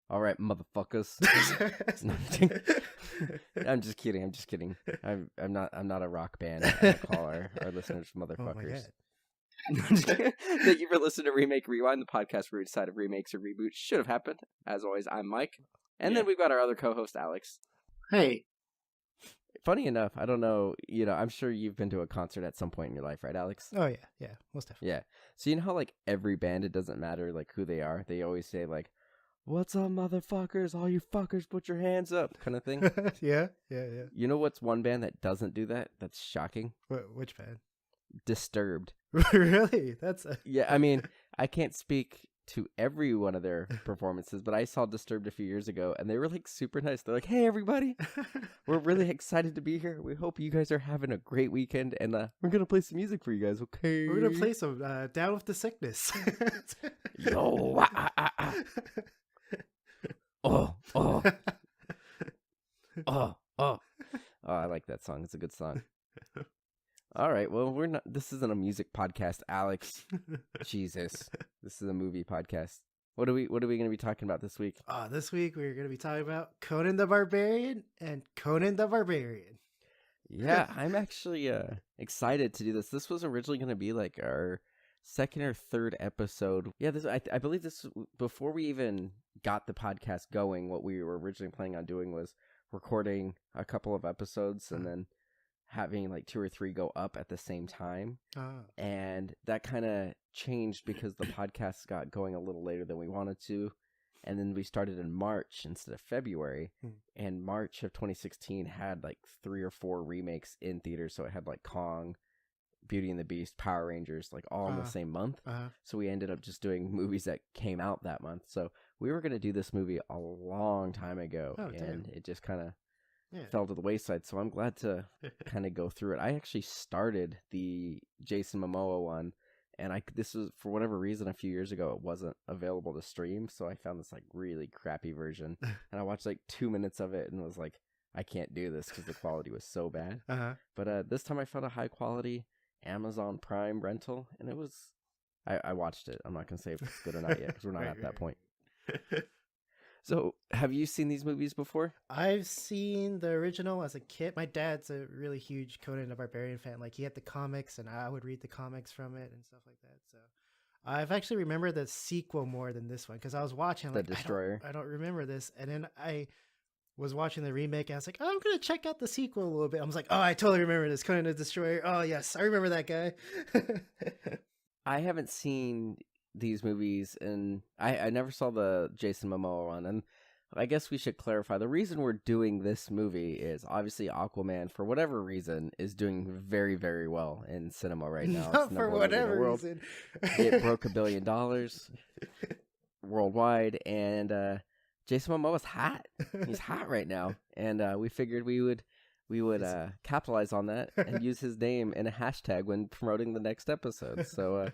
All right, motherfuckers. I'm just kidding. I'm just kidding. I'm not a rock band. I call our listeners motherfuckers. Thank you for listening to Remake Rewind, the podcast where we decide if remakes or reboots should have happened. As always, I'm Mike. And then we've got our other co-host, Alex. Hey. Funny enough, I don't know, I'm sure you've been to a concert at some point in your life, right, Alex? Oh, yeah, most definitely. Yeah. So you know how, like, every band, it doesn't matter, like, who they are. They always say, like, "What's up, motherfuckers? All you fuckers, put your hands up," kind of thing. Yeah. You know what's one band that doesn't do that? That's shocking. Which band? Disturbed. Really? Yeah, I mean, I can't speak to every one of their performances, but I saw Disturbed a few years ago, and they were, like, super nice. They're like, "Hey, everybody, we're really excited to be here. We hope you guys are having a great weekend, and we're going to play some music for you guys, okay? We're going to play some Down with the Sickness." Yo, Oh, I like that song. It's a good song. All right, well, this isn't a music podcast, Alex. Jesus. This is a movie podcast. What are we going to be talking about this week? This week we're going to be talking about Conan the Barbarian and Conan the Barbarian. Yeah, I'm actually excited to do this. This was originally going to be like our second or third episode. Yeah, I believe this, before we even got the podcast going, what we were originally planning on doing was recording a couple of episodes and then having like 2 or 3 go up at the same time. And that kind of changed because the podcast got going a little later than we wanted to. And then we started in March instead of February. And March of 2016 had like 3 or 4 remakes in theaters. So it had like Kong, Beauty and the Beast, Power Rangers, like all in the same month. So we ended up just doing movies that came out that month. So we were going to do this movie a long time ago. And it just kind of fell to the wayside. So I'm glad to kind of go through it. I actually started the Jason Momoa one. And this was, for whatever reason, a few years ago, it wasn't available to stream. So I found this like really crappy version. And I watched like 2 minutes of it and was like, I can't do this because the quality was so bad. But this time I found a high quality Amazon Prime rental, and it was, I watched it. I'm not going to say if it's good or not yet because we're not at that point. So have you seen these movies before? I've seen the original as a kid. My dad's a really huge Conan the Barbarian fan. Like, he had the comics, and I would read the comics from it and stuff like that. So I've actually remembered the sequel more than this one because I was watching like, The Destroyer. I don't remember this, and then I was watching the remake, and I was like, I'm gonna check out the sequel a little bit. I was like, I totally remember this, Conan the Destroyer. Oh yes, I remember that guy. I haven't seen these movies, and I never saw the Jason Momoa one, and I guess we should clarify the reason we're doing this movie is obviously Aquaman, for whatever reason, is doing very, very well in cinema right now. Not for whatever reason. It broke $1 billion worldwide, and Jason Momoa's hot. He's hot right now, and we figured we would capitalize on that and use his name in a hashtag when promoting the next episode. So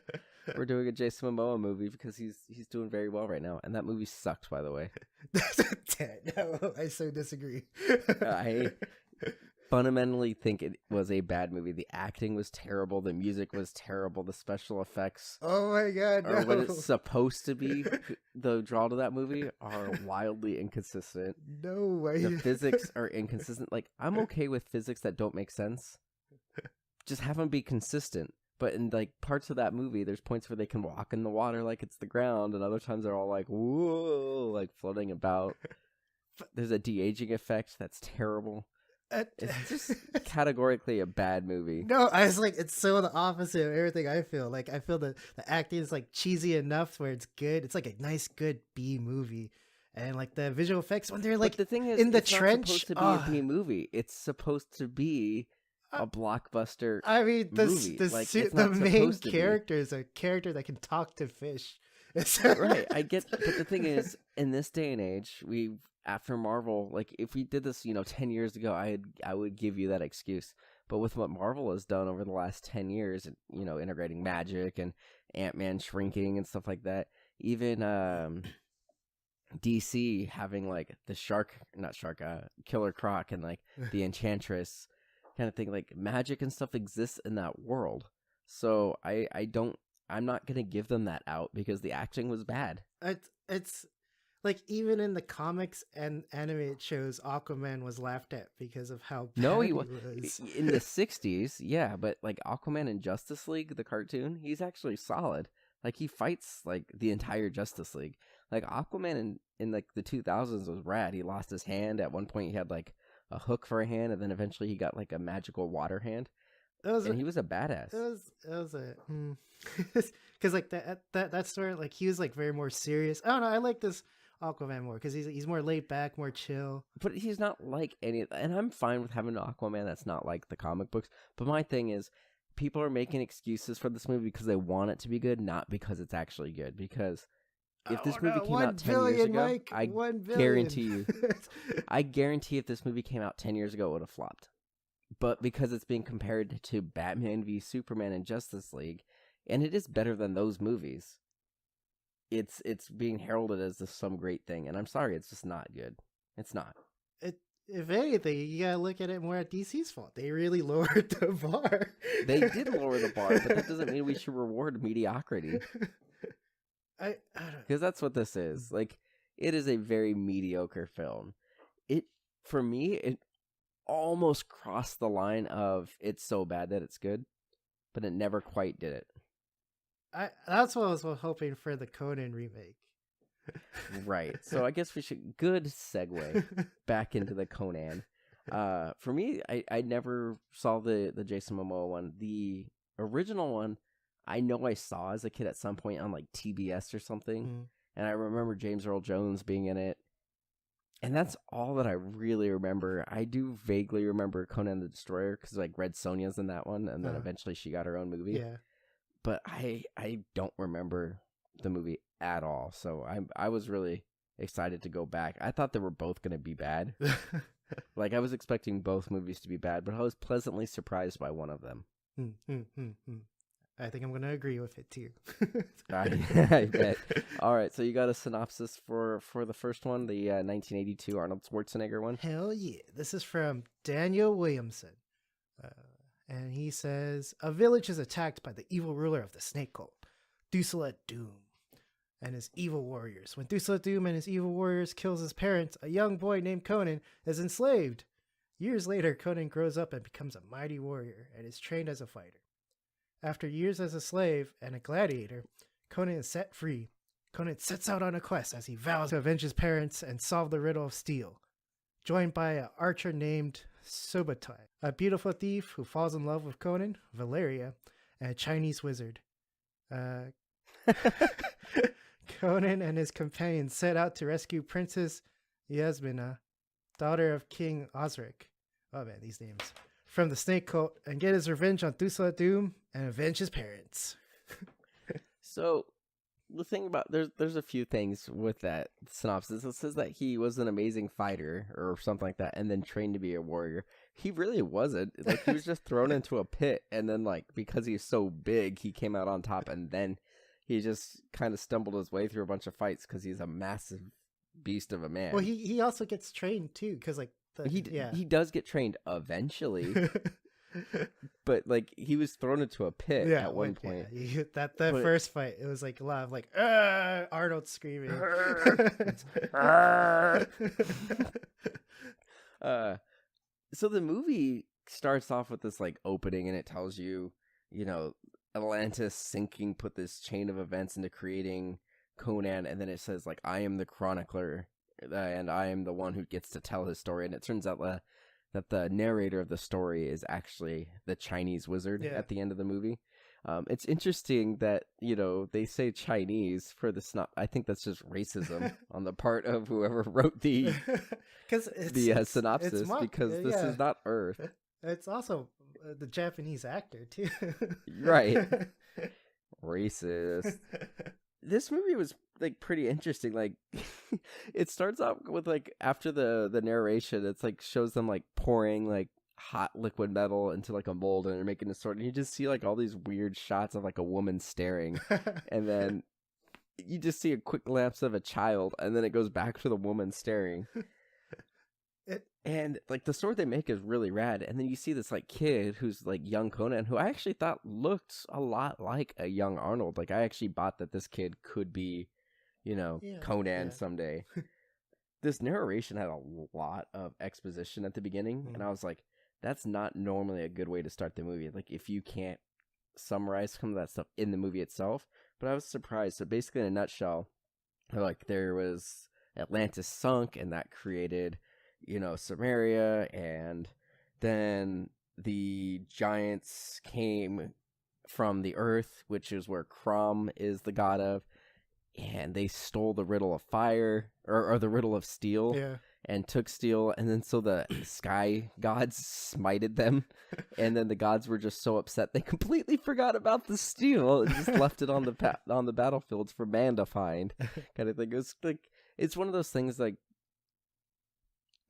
we're doing a Jason Momoa movie because he's doing very well right now, and that movie sucked, by the way. No, I so disagree. I fundamentally think it was a bad movie. The acting was terrible. The music was terrible. The special effects, oh my god, or what it's supposed to be, the draw to that movie, are wildly inconsistent. No way. The physics are inconsistent. Like, I'm okay with physics that don't make sense. Just have them be consistent. But in like parts of that movie, there's points where they can walk in the water like it's the ground, and other times they're all like, whoa, like floating about. There's a de-aging effect that's terrible. It's just categorically a bad movie. No, I was like, it's so the opposite of everything I feel. Like, I feel the acting is like cheesy enough where it's good. It's like a nice, good B movie. And like the visual effects when they're like, but the thing is, in the it's trench. Not supposed to be a B movie. It's supposed to be a blockbuster. I mean, movie. The main character is a character that can talk to fish. Right, I get, but the thing is, in this day and age, after Marvel, like if we did this, 10 years ago, I would give you that excuse. But with what Marvel has done over the last 10 years, integrating magic and Ant-Man shrinking and stuff like that, even DC having like the Killer Croc and like the Enchantress kind of thing, like magic and stuff exists in that world. So I I'm not gonna give them that out because the acting was bad. It's like even in the comics and animated shows, Aquaman was laughed at because of how bad No, he was. in the 60s, yeah, but like Aquaman in Justice League, the cartoon, he's actually solid. Like he fights like the entire Justice League. Like Aquaman in like the 2000s was rad. He lost his hand at one point. He had like a hook for a hand, and then eventually he got like a magical water hand. He was a badass. It was a because like that story, like he was like very more serious. I don't know. I like this Aquaman more because he's more laid back, more chill. But he's not like any, and I'm fine with having an Aquaman that's not like the comic books. But my thing is, people are making excuses for this movie because they want it to be good, not because it's actually good. Because if this movie came out 10 years ago, Mike, I guarantee you, I guarantee if this movie came out 10 years ago, it would have flopped. But because it's being compared to Batman v Superman and Justice League, and it is better than those movies, it's being heralded as some great thing. And I'm sorry, it's just not good. It's not. If anything, you gotta look at it more at DC's fault. They really lowered the bar. They did lower the bar, but that doesn't mean we should reward mediocrity. I don't know. Because that's what this is. Like, it is a very mediocre film. For me, it almost crossed the line of it's so bad that it's good, but it never quite did it. That's what I was hoping for the Conan remake. Right. So I guess we should good segue back into the Conan. For me, I never saw the Jason Momoa one. The original one, I know I saw as a kid at some point on like TBS or something, and I remember James Earl Jones being in it. And that's all that I really remember. I do vaguely remember Conan the Destroyer because like Red Sonja's in that one, and then eventually she got her own movie. Yeah. But I don't remember the movie at all. So I was really excited to go back. I thought they were both going to be bad. Like I was expecting both movies to be bad, but I was pleasantly surprised by one of them. I think I'm going to agree with it too. I bet. All right, so you got a synopsis for the first one, the 1982 Arnold Schwarzenegger one? Hell yeah. This is from Daniel Williamson. And he says, a village is attacked by the evil ruler of the snake cult, Dusela Doom, and his evil warriors. When Dusela Doom and his evil warriors kills his parents, a young boy named Conan is enslaved. Years later, Conan grows up and becomes a mighty warrior and is trained as a fighter. After years as a slave and a gladiator, Conan is set free. Conan sets out on a quest as he vows to avenge his parents and solve the riddle of steel. Joined by an archer named Subotai, a beautiful thief who falls in love with Conan, Valeria, and a Chinese wizard. Conan and his companions set out to rescue Princess Yasmina, daughter of King Osric. Oh man, these names. From the snake cult, and get his revenge on Dusela Doom and avenge his parents. So the thing about there's a few things with that synopsis. It says that he was an amazing fighter or something like that, and then trained to be a warrior. He really wasn't. Like he was just thrown into a pit, and then like because he's so big, he came out on top, and then he just kind of stumbled his way through a bunch of fights because he's a massive beast of a man. Well, he also gets trained too, because like he does get trained eventually. But like he was thrown into a pit at one point. Yeah. That first fight, it was like a lot of like Arnold screaming. So the movie starts off with this like opening, and it tells you, Atlantis sinking put this chain of events into creating Conan, and then it says like I am the chronicler, and I am the one who gets to tell his story, and it turns out that the narrator of the story is actually the Chinese wizard at the end of the movie. It's interesting that, they say Chinese for the snot. I think that's just racism on the part of whoever wrote the synopsis, because this is not Earth. It's also the Japanese actor, too. Right. Racist. This movie was like pretty interesting. Like it starts off with like after the narration, it's like shows them like pouring like hot liquid metal into like a mold, and they're making a sword, and you just see like all these weird shots of like a woman staring, and then you just see a quick glimpse of a child, and then it goes back to the woman staring. And like the sword they make is really rad. And then you see this like kid who's like young Conan, who I actually thought looked a lot like a young Arnold. Like I actually bought that this kid could be, Conan someday. This narration had a lot of exposition at the beginning, and I was like, that's not normally a good way to start the movie. Like if you can't summarize some of that stuff in the movie itself. But I was surprised. So basically in a nutshell, like there was Atlantis sunk, and that created Samaria, and then the giants came from the earth, which is where Crom is the god of, and they stole the riddle of fire, or the riddle of steel, and took steel, and then so the sky gods smited them, and then the gods were just so upset they completely forgot about the steel and just left it on the battlefields for man to find, kind of thing. It was like, it's one of those things like,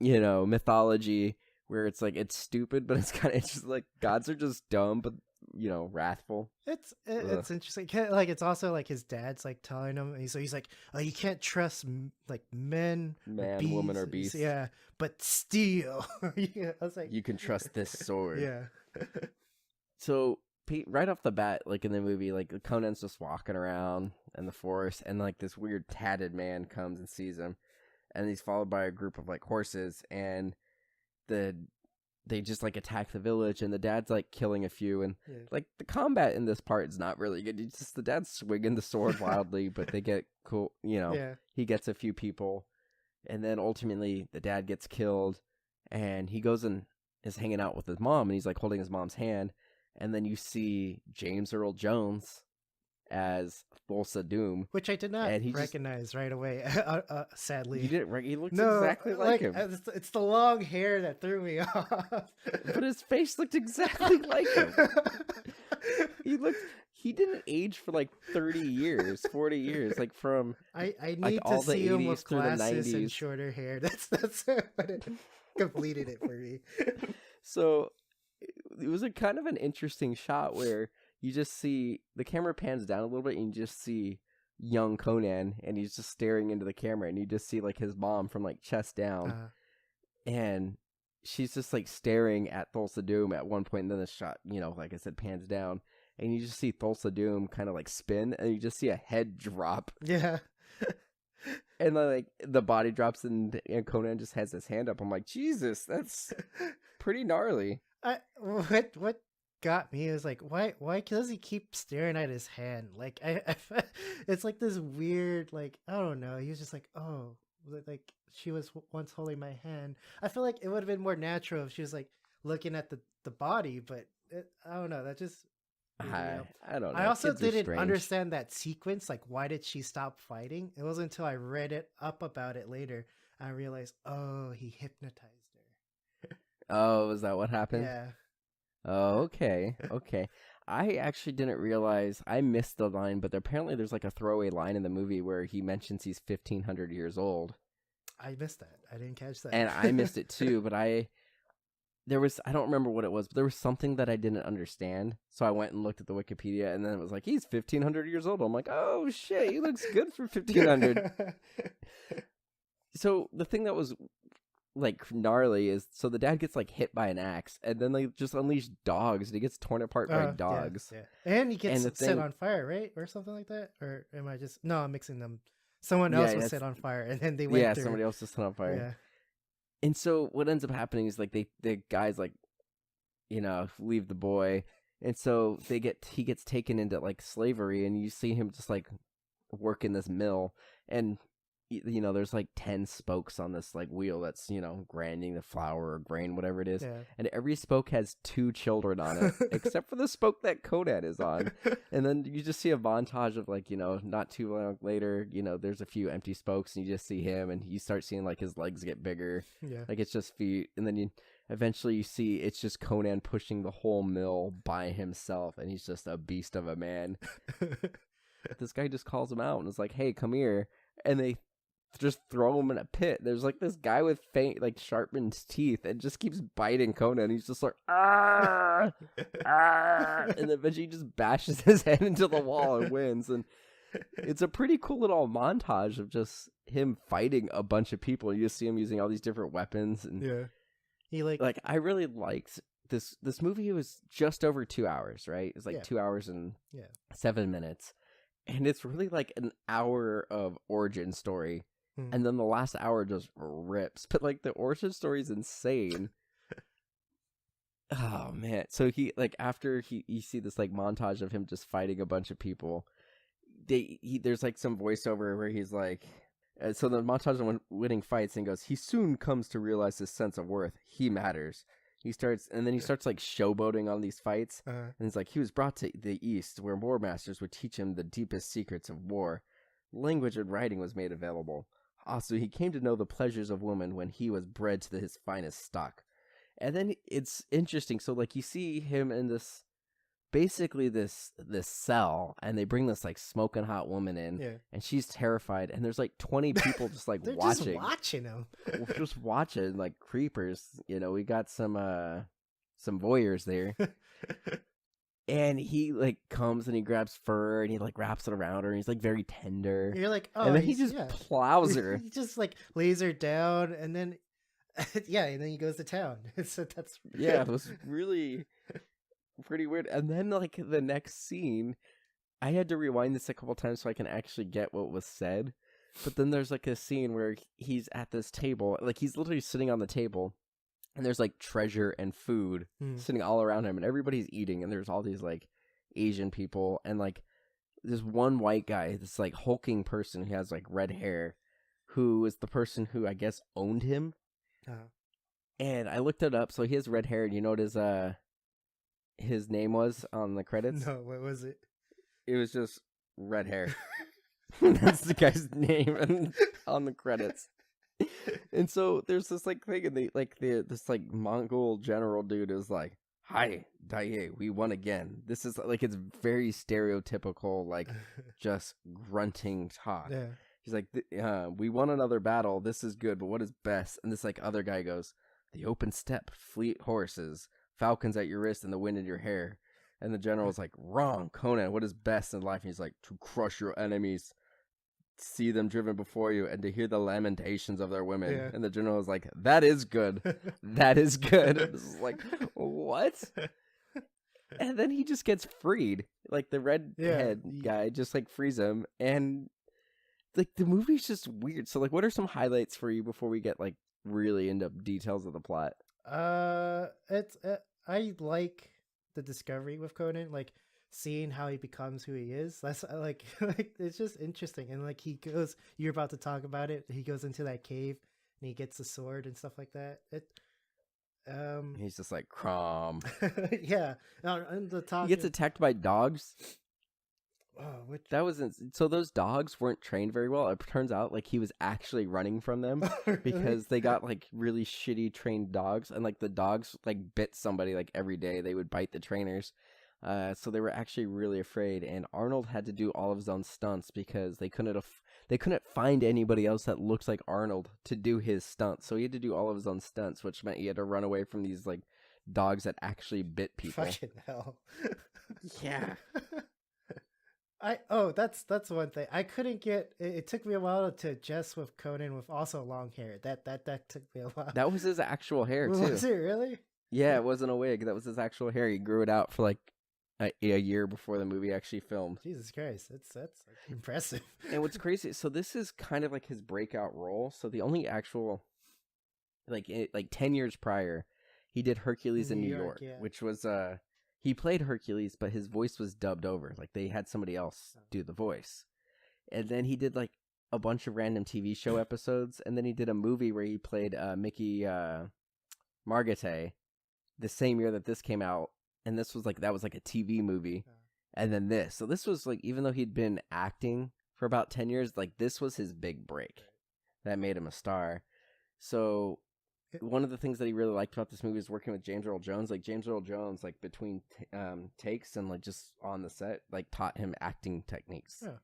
mythology where it's like it's stupid, but it's just like gods are just dumb, but wrathful. It's interesting. Like it's also like his dad's like telling him, and so he's like, "Oh, you can't trust like man, woman, or beast. Yeah, but steel." I was like, you can trust this sword. Yeah. So right off the bat, like in the movie, like Conan's just walking around in the forest, and like this weird tatted man comes and sees him. And he's followed by a group of like horses, and they just like attack the village, and the dad's like killing a few, and like the combat in this part is not really good. It's just the dad's swinging the sword wildly, but they get cool, he gets a few people, and then ultimately the dad gets killed, and he goes and is hanging out with his mom, and he's like holding his mom's hand, and then you see James Earl Jones as Thulsa Doom, which I did not recognize right away. Sadly, you didn't. He looks exactly like him. It's the long hair that threw me off. But his face looked exactly like him. He didn't age for like 30 years, 40 years, like from. I need like, to see him with glasses and shorter hair. That's what it completed it for me. So it was a kind of an interesting shot where you just see the camera pans down a little bit, and you just see young Conan, and he's just staring into the camera, and you just see like his mom from like chest down, and she's just like staring at Thulsa Doom at one point, and then the shot, like I said, pans down, and you just see Thulsa Doom kind of like spin, and you just see a head drop. Yeah. And then like the body drops, and Conan just has his hand up. I'm like, Jesus, that's pretty gnarly. What got me is like, why does he keep staring at his hand? Like it's like this weird, like, I don't know, he was just like, oh, like she was once holding my hand. I feel like it would have been more natural if she was like looking at the body, but I don't know, that just I don't know. I also didn't understand that sequence, like why did she stop fighting? It wasn't until I read it up about it later I realized, oh, he hypnotized her. Oh, is that what happened? Yeah. Oh, okay. I actually didn't realize. I missed the line, but apparently there's like a throwaway line in the movie where he mentions he's 1,500 years old. I missed that. I didn't catch that. And I missed it too, but I don't remember what it was, but there was something that I didn't understand. So I went and looked at the Wikipedia, and then it was like, he's 1,500 years old. I'm like, oh shit, he looks good for 1,500. So the thing that was like gnarly is, so the dad gets like hit by an axe, and then they just unleash dogs, and he gets torn apart by dogs. Yeah. And he gets set on fire, right, or something like that. Or am I just I'm mixing them? Someone else was set on fire, and then they went through. Somebody else was set on fire. Yeah. And so what ends up happening is like the guys like leave the boy, and so he gets taken into like slavery, and you see him just like work in this mill, and there's like 10 spokes on this like wheel that's grinding the flour or grain, whatever it is, and every spoke has 2 children on it except for the spoke that Conan is on. And then you just see a montage of like not too long later, there's a few empty spokes, and you just see him, and you start seeing like his legs get bigger, like it's just feet, and then eventually you see it's just Conan pushing the whole mill by himself, and he's just a beast of a man. This guy just calls him out and is like, hey, come here, and they just throw him in a pit. There's like this guy with sharpened teeth, and just keeps biting Conan. He's just like, ah, and then eventually he just bashes his head into the wall and wins. And it's a pretty cool little montage of just him fighting a bunch of people. You just see him using all these different weapons, and He like I really liked this movie. It was just over 2 hours, right? It's like Yeah. 2 hours and yeah 7 minutes. And it's really like an hour of origin story. Hmm. And then the last hour just rips. But like the origin story is insane. Oh man. So he like after you see this like montage of him just fighting a bunch of people. There's like some voiceover where he's like so the montage of winning fights and goes, he soon comes to realize his sense of worth. He matters. He starts like showboating on these fights. uh, And it's like he was brought to the East where war masters would teach him the deepest secrets of war. Language and writing was made available. Also, he came to know the pleasures of woman when he was bred to his finest stock. And then it's interesting. So like you see him in this basically this cell, and they bring this like smoking hot woman in, yeah and she's terrified, and there's like 20 people just like they're watching. just watching him. We're just watching like creepers. We got some voyeurs there. And he like comes and he grabs fur and he like wraps it around her, and he's like very tender. You're like, oh, And then he just plows her. He just like lays her down, and then and then he goes to town. So that's Yeah, it was really pretty weird. And then like the next scene, I had to rewind this a couple times so I can actually get what was said. But then there's like a scene where he's at this table, like he's literally sitting on the table, and there's like treasure and food sitting all around him, and everybody's eating, and there's all these like Asian people, and like this one white guy, this like hulking person who has like red hair, who is the person who I guess owned him. And I looked it up, so he has red hair, and you know what his name was on the credits? No, what was it? It was just red hair. That's the guy's name on the credits. And so there's this like thing, and this like Mongol general dude is like, "Hi, Daye, we won again." This is like, it's very stereotypical, like just grunting talk. Yeah. He's like, "We won another battle. This is good, but what is best?" And this like other guy goes, "The open steppe, fleet horses, falcons at your wrist, and the wind in your hair." And the general's like, "Wrong, Conan. What is best in life?" And he's like, "To crush your enemies, see them driven before you, and to hear the lamentations of their women." Yeah. And the general is like, "That is good. That is good." And this is like, what? And then he just gets freed. Like the red head guy just like frees him, and like the movie's just weird. So like, what are some highlights for you before we get like really into details of the plot? It's I like the discovery with Conan, like seeing how he becomes who he is. That's like it's just interesting. And like he goes, you're about to talk about it, he goes into that cave and he gets the sword and stuff like that. He's just like, Crom. Yeah. And the talk, he gets attacked by dogs. Oh, that wasn't so those dogs weren't trained very well. It turns out like he was actually running from them because they got like really shitty trained dogs, and like the dogs like bit somebody like every day. They would bite the trainers. So they were actually really afraid, and Arnold had to do all of his own stunts because they couldn't find anybody else that looks like Arnold to do his stunts. So he had to do all of his own stunts, which meant he had to run away from these like dogs that actually bit people. Fucking hell. Yeah. That's one thing I couldn't get. It took me a while to adjust with Conan with also long hair. That took me a while. That was his actual hair too. Was it really? Yeah, it wasn't a wig. That was his actual hair. He grew it out for like a year before the movie actually filmed. Jesus Christ, that's impressive. And what's crazy, so this is kind of like his breakout role. So the only actual, like 10 years prior, he did Hercules in New York, yeah. which was he played Hercules, but his voice was dubbed over. Like they had somebody else do the voice. And then he did like a bunch of random TV show episodes, and then he did a movie where he played Mickey Margate the same year that this came out. And that was like a TV movie. And then this. So this was like, even though he'd been acting for about 10 years, like this was his big break that made him a star. So one of the things that he really liked about this movie is working with James Earl Jones. Like James Earl Jones, like between takes and like just on the set, like taught him acting techniques. Yeah,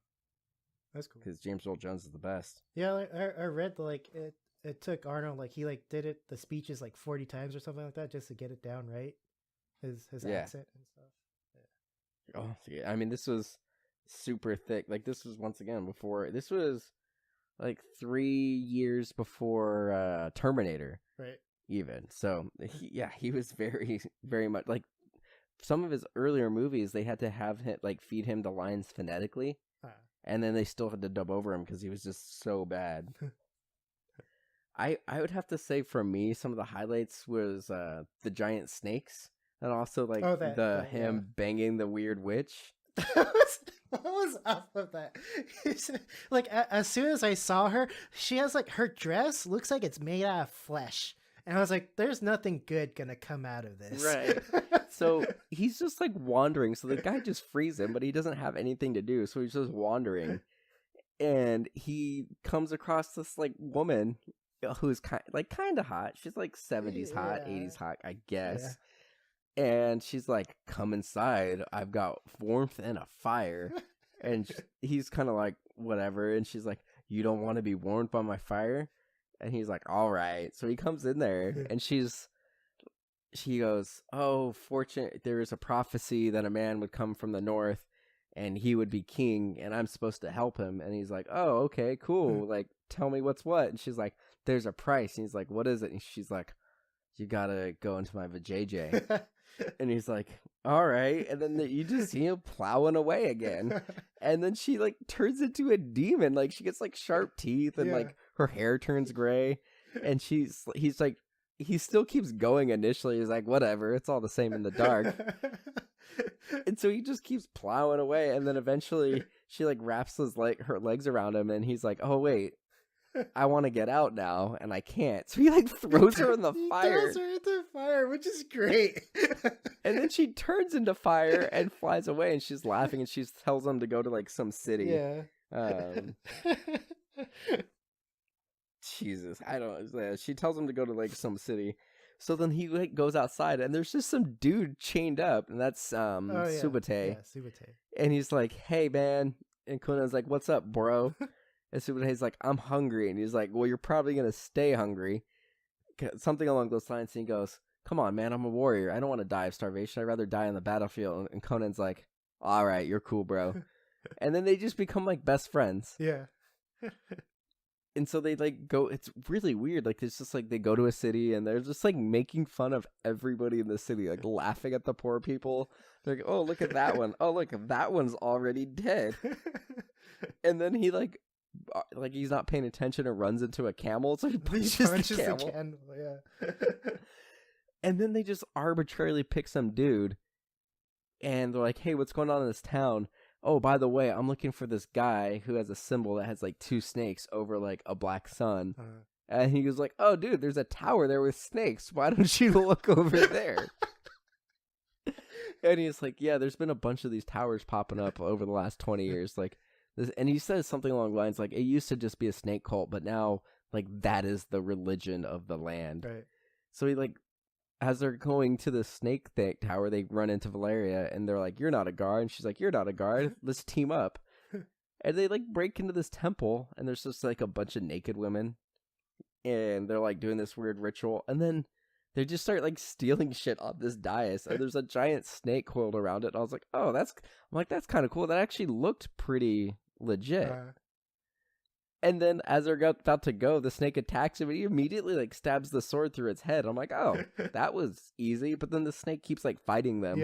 that's cool. Because James Earl Jones is the best. Yeah, I read like it took Arnold, like he like did it, the speeches like 40 times or something like that just to get it down right. His accent and stuff. Yeah. Oh yeah, I mean this was super thick. Like this was once again before. This was like 3 years before Terminator. Right. even. So he was very, very much like some of his earlier movies. They had to have him like feed him the lines phonetically, and then they still had to dub over him because he was just so bad. I would have to say for me, some of the highlights was the giant snakes, and also like him banging the weird witch. What was up with that? Like as soon as I saw her, she has like her dress looks like it's made out of flesh, and I was like, "There's nothing good gonna come out of this." Right. So he's just like wandering. So the guy just frees him, but he doesn't have anything to do, so he's just wandering, and he comes across this like woman who's kind of hot. She's like 70s hot, 80s hot, I guess. Yeah. And she's like, "Come inside. I've got warmth and a fire." And he's kind of like, "Whatever." And she's like, "You don't want to be warmed by my fire?" And he's like, "All right." So he comes in there, and she goes, "Oh, there is a prophecy that a man would come from the north, and he would be king, and I'm supposed to help him." And he's like, "Oh, okay, cool. Like, tell me what's what." And she's like, "There's a price." And he's like, "What is it?" And she's like, "You gotta go into my vajayjay." And he's like, "All right." And then you just see him plowing away again. And then she like turns into a demon. Like she gets like sharp teeth and like her hair turns gray. And he's like, he still keeps going initially. He's like, "Whatever, it's all the same in the dark." And so he just keeps plowing away. And then eventually she like wraps her legs around him. And he's like, "Oh, wait. I want to get out now, and I can't." So he like throws her in the fire. Throws her into fire, which is great. And then she turns into fire and flies away, and she's laughing, and she tells him to go to like some city. Yeah. Jesus, I don't know. She tells him to go to like some city. So then he like goes outside, and there's just some dude chained up, and that's Subate. Yeah, Subate. And he's like, "Hey, man," and Conan's like, "What's up, bro?" And Subate's like, "I'm hungry." And he's like, "Well, you're probably going to stay hungry." Something along those lines. And he goes, "Come on, man, I'm a warrior. I don't want to die of starvation. I'd rather die on the battlefield." And Conan's like, "All right, you're cool, bro." And then they just become like best friends. Yeah. And so they like go, it's really weird. Like it's just like they go to a city and they're just like making fun of everybody in the city, like laughing at the poor people. They're like, "Oh, look at that one. Oh, look, that one's already dead." And then he like he's not paying attention and runs into a camel, so he punches the camel. Yeah. And then they just arbitrarily pick some dude, and they're like, "Hey, what's going on in this town? Oh, by the way, I'm looking for this guy who has a symbol that has like 2 snakes over like a black sun." And he was like, "Oh, dude, there's a tower there with snakes. Why don't you look over there?" And he's like, "Yeah, there's been a bunch of these towers popping up over the last 20 years. Like, and he says something along the lines like, it used to just be a snake cult, but now like that is the religion of the land." Right. So he like, as they're going to the snake tower, they run into Valeria, and they're like, "You're not a guard." And she's like, "You're not a guard. Let's team up." And they like break into this temple, and there's just like a bunch of naked women, and they're like doing this weird ritual, and then they just start like stealing shit off this dais, and there's a giant snake coiled around it. And I was like, "Oh, that's kind of cool. That actually looked pretty legit." And then as they're about to go, the snake attacks him, and he immediately like stabs the sword through its head. I'm like, "Oh, that was easy." But then the snake keeps like fighting them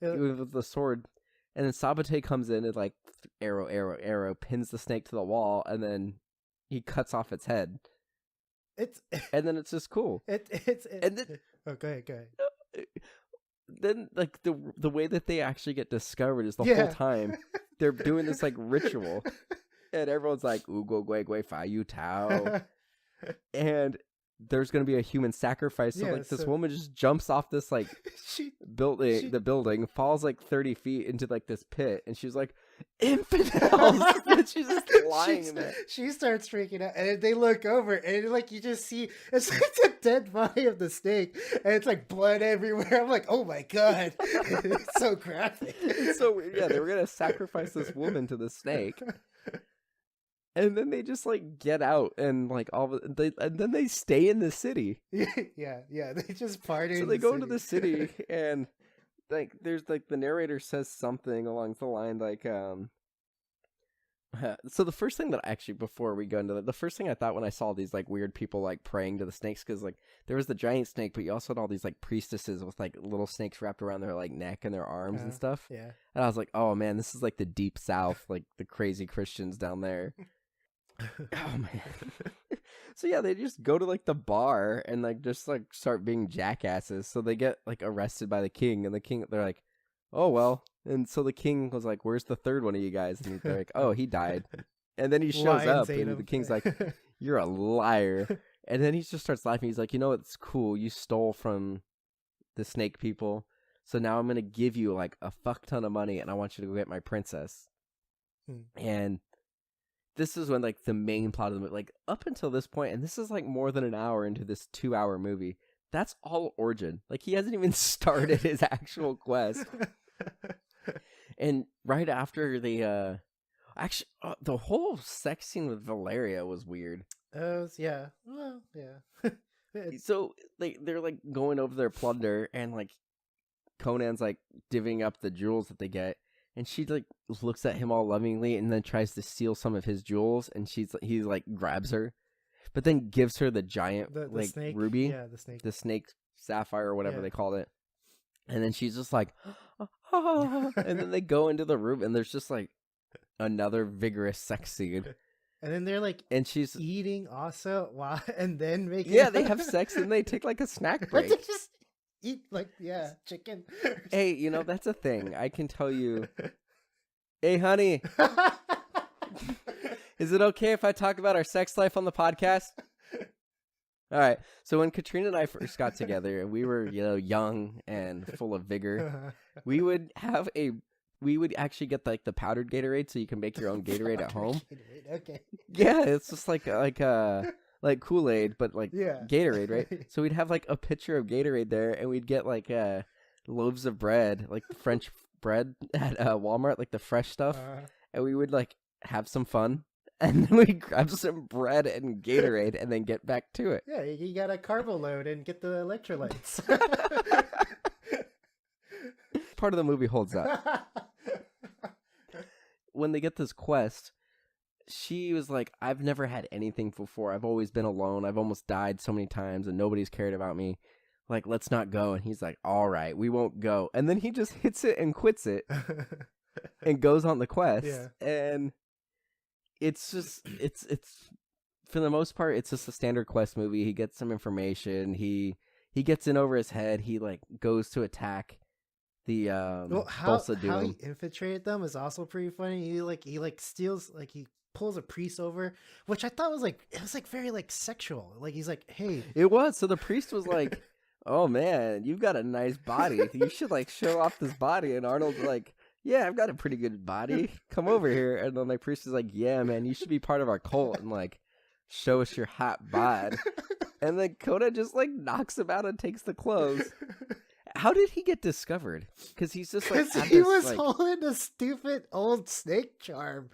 with the sword. And then Sabate comes in and like arrow, pins the snake to the wall, and then he cuts off its head. And then it's just cool. And then, oh, go ahead. Then like the way that they actually get discovered is the whole time they're doing this like ritual. And everyone's like, "Ugo gwe gwe fa yu tao." And there's going to be a human sacrifice. So this woman just jumps off this like the building, falls like 30 feet into like this pit. And she's like, "Infidels." And she's just lying there. She starts freaking out. And they look over and like you just see, it's like the dead body of the snake. And it's like blood everywhere. I'm like, "Oh my God." It's so graphic. It's so weird. Yeah, they were going to sacrifice this woman to the snake. And then they just like get out and like and then they stay in the city. Yeah. They just party. So they go into the city, and like there's like the narrator says something along the line like So the first thing that actually, before we go into that, the first thing I thought when I saw these like weird people like praying to the snakes, because like there was the giant snake, but you also had all these like priestesses with like little snakes wrapped around their like neck and their arms and stuff. Yeah. And I was like, oh man, this is like the deep south, like the crazy Christians down there. Oh man. So yeah, they just go to like the bar and like just like start being jackasses. So they get like arrested by the king, and the king, they're like, oh well. And so the king was like, where's the third one of you guys? And they're like, oh, he died. And then he shows Lions up ate and him. the king's like, you're a liar. And then he just starts laughing. He's like, you know what's cool? You stole from the snake people. So now I'm going to give you like a fuck ton of money and I want you to go get my princess. And this is when like the main plot of the movie, like up until this point, and this is like more than an hour into this 2-hour movie, that's all origin. Like he hasn't even started his actual quest. And right after the the whole sex scene with Valeria was weird. Yeah. Well, yeah. So they're like going over their plunder, and like Conan's like divvying up the jewels that they get, and she like looks at him all lovingly and then tries to steal some of his jewels, and he like grabs her, but then gives her the giant the like snake. ruby, Yeah, the snake sapphire or whatever they called it. And then she's just like, and then they go into the room, and there's just like another vigorous sex scene. And then they're like, and she's eating also, wow, and then making. Yeah, they have sex and they take like a snack break. But they just eat like chicken. Hey, you know that's a thing. I can tell you. Hey, honey, is it okay if I talk about our sex life on the podcast? All right. So when Katrina and I first got together, and we were, young and full of vigor, we would actually get like the powdered Gatorade, so you can make your own Gatorade at home. Gatorade, okay. Yeah, it's just like Kool-Aid, but like Gatorade, right? Right. So we'd have like a pitcher of Gatorade there, and we'd get like loaves of bread, like French bread at Walmart, like the fresh stuff, and we would like have some fun. And then we grab some bread and Gatorade and then get back to it. Yeah, you got a carbo load and get the electrolytes. Part of the movie holds up. When they get this quest, she was like, I've never had anything before. I've always been alone. I've almost died so many times and nobody's cared about me. Like, let's not go. And he's like, all right, we won't go. And then he just hits it and quits it and goes on the quest. Yeah. And it's just, it's for the most part, it's just a standard quest movie. He gets some information. He gets in over his head. He like goes to attack the how Doom. he infiltrated them is also pretty funny. He steals, like he pulls a priest over, which I thought was like, it was like very like sexual. Like he's like, hey. It was. So the priest was like, oh man, you've got a nice body. You should like show off this body. And Arnold's like, yeah, I've got a pretty good body. Come over here. And then the priest is like, yeah, man, you should be part of our cult and like show us your hot bod. And then Conan just like knocks him out and takes the clothes. How did he get discovered? Because he's just like, he was holding a stupid old snake charm.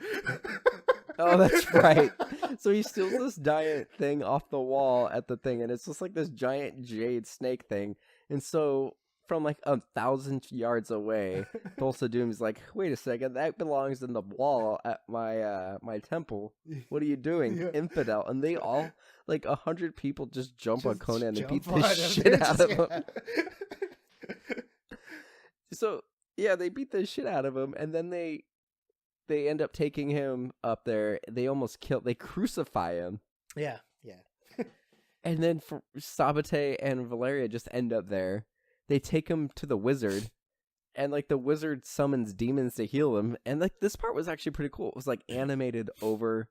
Oh, that's right. So he steals this giant thing off the wall at the thing, and it's just like this giant jade snake thing. And so from like 1,000 yards away, Doom's like, wait a second, that belongs in the wall at my temple. What are you doing, infidel? And they all, like 100 people, just jump on Conan and beat the shit out of him. So yeah, they beat the shit out of him, and then they end up taking him up there. They crucify him. Yeah. And then Sabate and Valeria just end up there. They take him to the wizard, and like the wizard summons demons to heal him. And like this part was actually pretty cool. It was like animated over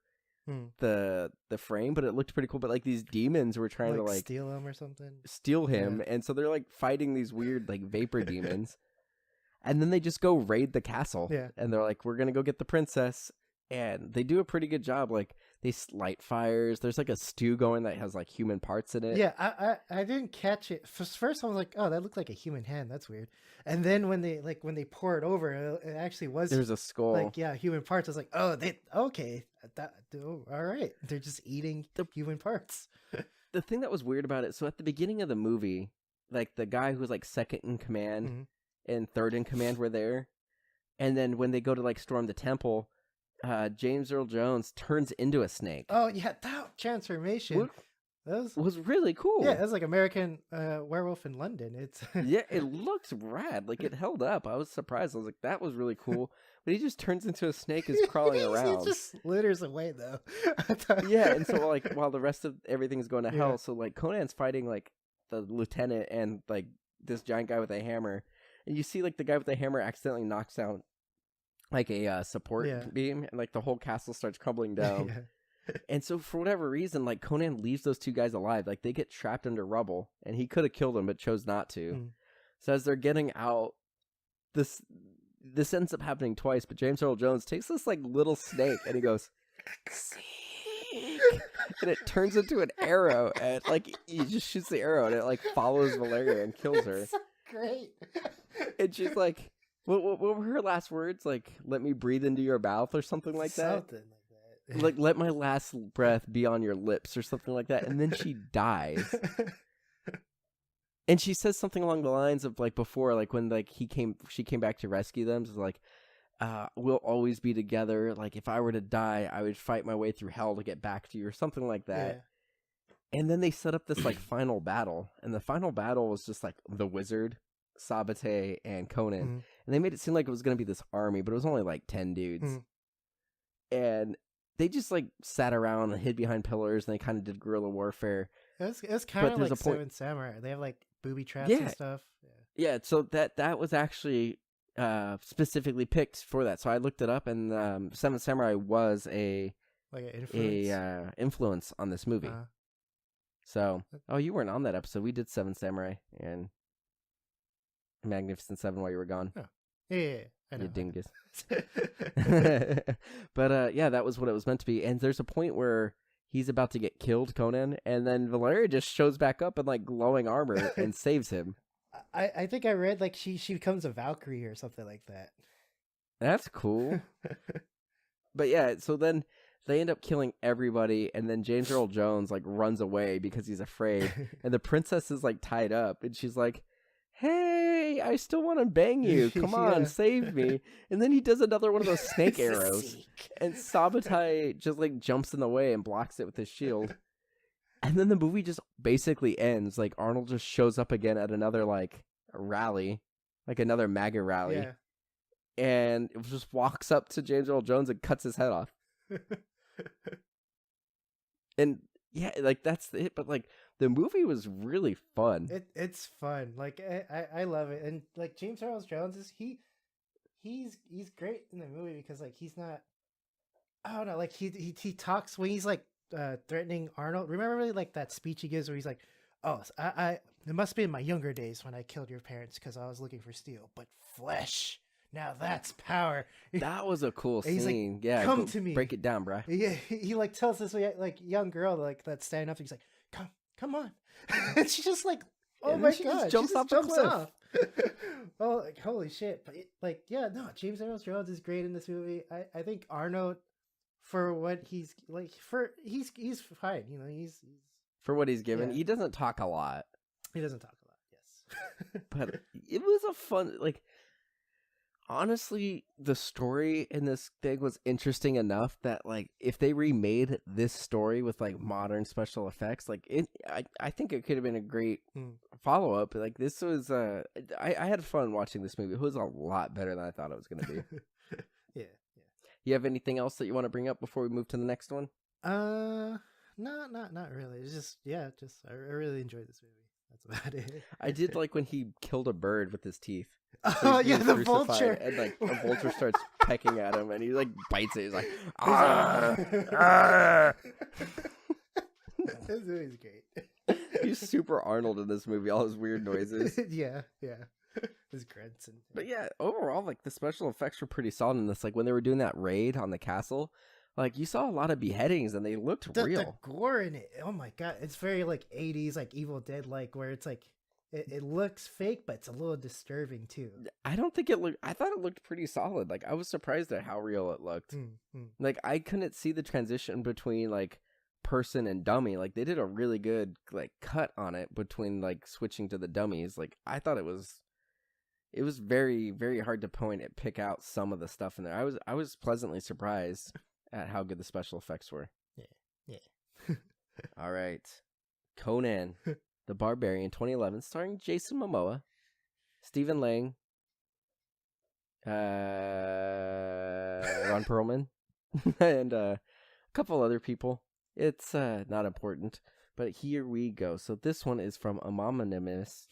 the frame, but it looked pretty cool. But like these demons were trying to like steal him or something. Steal him, and so they're like fighting these weird like vapor demons. And then they just go raid the castle. Yeah. And they're like, we're going to go get the princess. And they do a pretty good job. Like, they light fires. There's like a stew going that has like human parts in it. Yeah, I didn't catch it. First I was like, oh, that looked like a human hand. That's weird. And then when they pour it over, it actually was. There's a skull. Like, yeah, human parts. I was like, oh, okay. All right. They're just eating the human parts. The thing that was weird about it, so at the beginning of the movie, like the guy who was like second in command and third in command were there. And then when they go to like storm the temple, James Earl Jones turns into a snake. Oh yeah, that transformation. What That was really cool. Yeah, it's like American Werewolf in London. It's Yeah, it looks rad. Like, it held up. I was surprised. I was like, that was really cool. But he just turns into a snake, is crawling around. He just slithers away though. Yeah, and so like while the rest of everything's going to hell, Yeah. so like Conan's fighting like the lieutenant and like this giant guy with a hammer, and you see like the guy with the hammer accidentally knocks down like a support beam, and like the whole castle starts crumbling down. And so for whatever reason, like Conan leaves those two guys alive. Like they get trapped under rubble, and he could have killed them but chose not to. So as they're getting out, this ends up happening twice, but James Earl Jones takes this like little snake and he goes, "Snake," and it turns into an arrow, and like he just shoots the arrow and it like follows Valeria and kills her. It's so great. And she's like, what were her last words? Like, "Let me breathe into your mouth," or something like that. Something like that. Like, "Let my last breath be on your lips," or something like that. And then she dies. And she says something along the lines of like before, like when like she came back to rescue them, it's like, "We'll always be together. Like if I were to die, I would fight my way through hell to get back to you," or something like that. Yeah. And then they set up this like final battle, and the final battle was just like the wizard, Sabate, and Conan, and they made it seem like it was going to be this army, but it was only like 10 dudes, and they just like sat around and hid behind pillars, and they kind of did guerrilla warfare. It was kind of like Seven Samurai. They have like booby traps and stuff. Yeah, so that was actually specifically picked for that. So I looked it up, and Seven Samurai was an influence on this movie. So, you weren't on that episode. We did Seven Samurai and Magnificent Seven while you were gone. Oh. Yeah, I know. You dingus. But yeah, that was what it was meant to be. And there's a point where he's about to get killed, Conan, and then Valeria just shows back up in like glowing armor and saves him. I think I read like she becomes a Valkyrie or something like that. That's cool. But yeah, so then they end up killing everybody, and then James Earl Jones like runs away because he's afraid, and the princess is like tied up, and she's like, "Hey, I still want to bang you. Come on, save me." And then he does another one of those snake arrows, and Sabatai just like jumps in the way and blocks it with his shield. And then the movie just basically ends. Like Arnold just shows up again at another like rally, like another MAGA rally, and it just walks up to James Earl Jones and cuts his head off. And yeah, like that's it. But like the movie was really fun. It's fun. Like I love it. And like James Earl Jones is he's great in the movie because like he's not, I don't know, like he talks when he's like threatening Arnold. Remember really like that speech he gives where he's like, "Oh, I it must be in my younger days when I killed your parents because I was looking for steel, but flesh. Now that's power." That was a cool scene. He's like, yeah, "Come to me. Break it down, bruh." Yeah, he like tells this like young girl like that's standing up. He's like, "Come on," and she just like, "Oh my god!" Jumps off the cliff. Off. Oh, like holy shit! But like, yeah, no, James Earl Jones is great in this movie. I think Arnold, for what he's like, he's fine. You know, he's for what he's given. He doesn't talk a lot. He doesn't talk a lot. Yes, but it was a fun like. Honestly, the story in this thing was interesting enough that like if they remade this story with like modern special effects, like I think it could have been a great follow up. Like this was I had fun watching this movie. It was a lot better than I thought it was going to be. Yeah. You have anything else that you want to bring up before we move to the next one? No, not really. It's just I really enjoyed this movie. That's about it. I did like when he killed a bird with his teeth. So yeah, the vulture. And like a vulture starts pecking at him, and he like bites it. He's like, "Ah!" This movie's great. He's super Arnold in this movie. All his weird noises. Yeah. His grunts and. But yeah, overall, like the special effects were pretty solid in this. Like when they were doing that raid on the castle, like you saw a lot of beheadings, and they looked real. The gore in it. Oh my god, it's very like 80s, like Evil Dead, like where it's like. It looks fake, but it's a little disturbing too. I don't think it looked. I thought it looked pretty solid. Like I was surprised at how real it looked. Like I couldn't see the transition between like person and dummy. Like they did a really good like cut on it between like switching to the dummies. Like I thought it was it was very, very hard to pick out some of the stuff in there. I was pleasantly surprised at how good the special effects were. Yeah. All right. Conan the Barbarian 2011, starring Jason Momoa, Stephen Lang, Ron Perlman, and a couple other people. It's not important, but here we go. So this one is from Anonymous.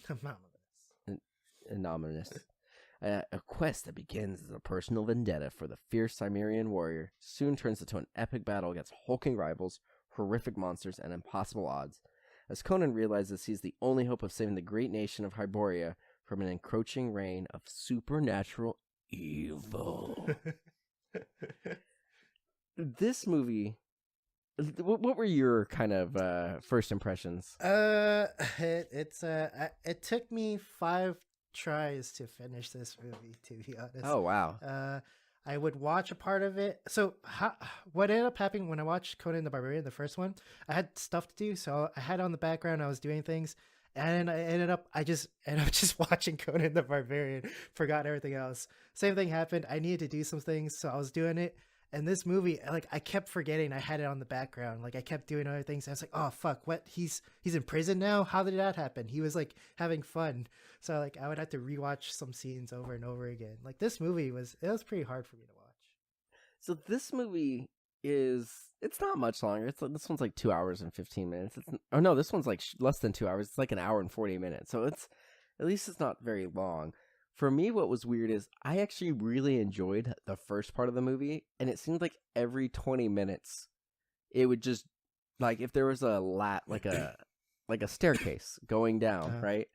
A quest that begins as a personal vendetta for the fierce Cimmerian warrior soon turns into an epic battle against hulking rivals, horrific monsters, and impossible odds. As Conan realizes he's the only hope of saving the great nation of Hyboria from an encroaching reign of supernatural evil. This movie, what were your kind of first impressions? It took me 5 tries to finish this movie, to be honest. Oh, wow. I would watch a part of it. So what ended up happening when I watched Conan the Barbarian, the first one, I had stuff to do, so I had it on the background. I was doing things, and I just ended up just watching Conan the Barbarian, forgot everything else. Same thing happened. I needed to do some things, so I was doing it. And this movie, like, I kept forgetting I had it on the background. Like, I kept doing other things. I was like, oh, fuck, what? He's in prison now? How did that happen? He was, like, having fun. So, like, I would have to rewatch some scenes over and over again. Like, this movie was pretty hard for me to watch. So this movie it's not much longer. This one's like 2 hours and 15 minutes. This one's like less than 2 hours. It's like an hour and 40 minutes. So at least it's not very long. For me, what was weird is I actually really enjoyed the first part of the movie, and it seemed like every 20 minutes, it would just, like, if there was like a staircase going down, right?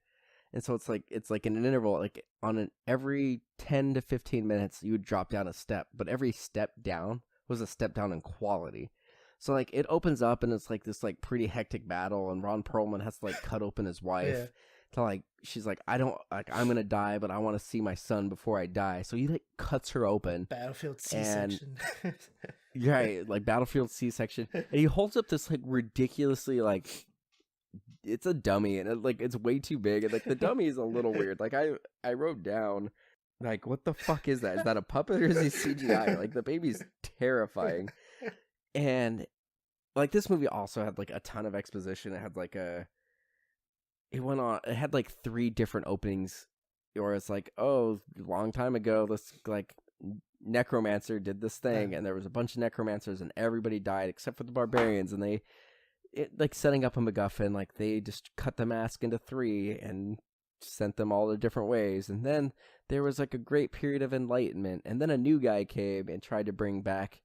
And so it's like an interval, like every 10 to 15 minutes, you would drop down a step, but every step down was a step down in quality. So, like, it opens up, and it's like this, like, pretty hectic battle, and Ron Perlman has to, like, cut open his wife. Yeah. To, like, she's like, I'm gonna die, but I want to see my son before I die. So he, like, cuts her open. Battlefield C-section. Right, like Battlefield C-section. And he holds up this, like, ridiculously, like, it's a dummy, and it's way too big, and, like, the dummy is a little weird. Like, I wrote down, like, what the fuck is that? Is that a puppet or is he CGI? Like, the baby's terrifying. And, like, this movie also had, like, a ton of exposition. It had, like, it had like 3 different openings, or it's like, oh, long time ago, this, like, necromancer did this thing, and there was a bunch of necromancers, and everybody died except for the barbarians, and like, setting up a MacGuffin, like, they just cut the mask into 3 and sent them all the different ways, and then there was, like, a great period of enlightenment, and then a new guy came and tried to bring back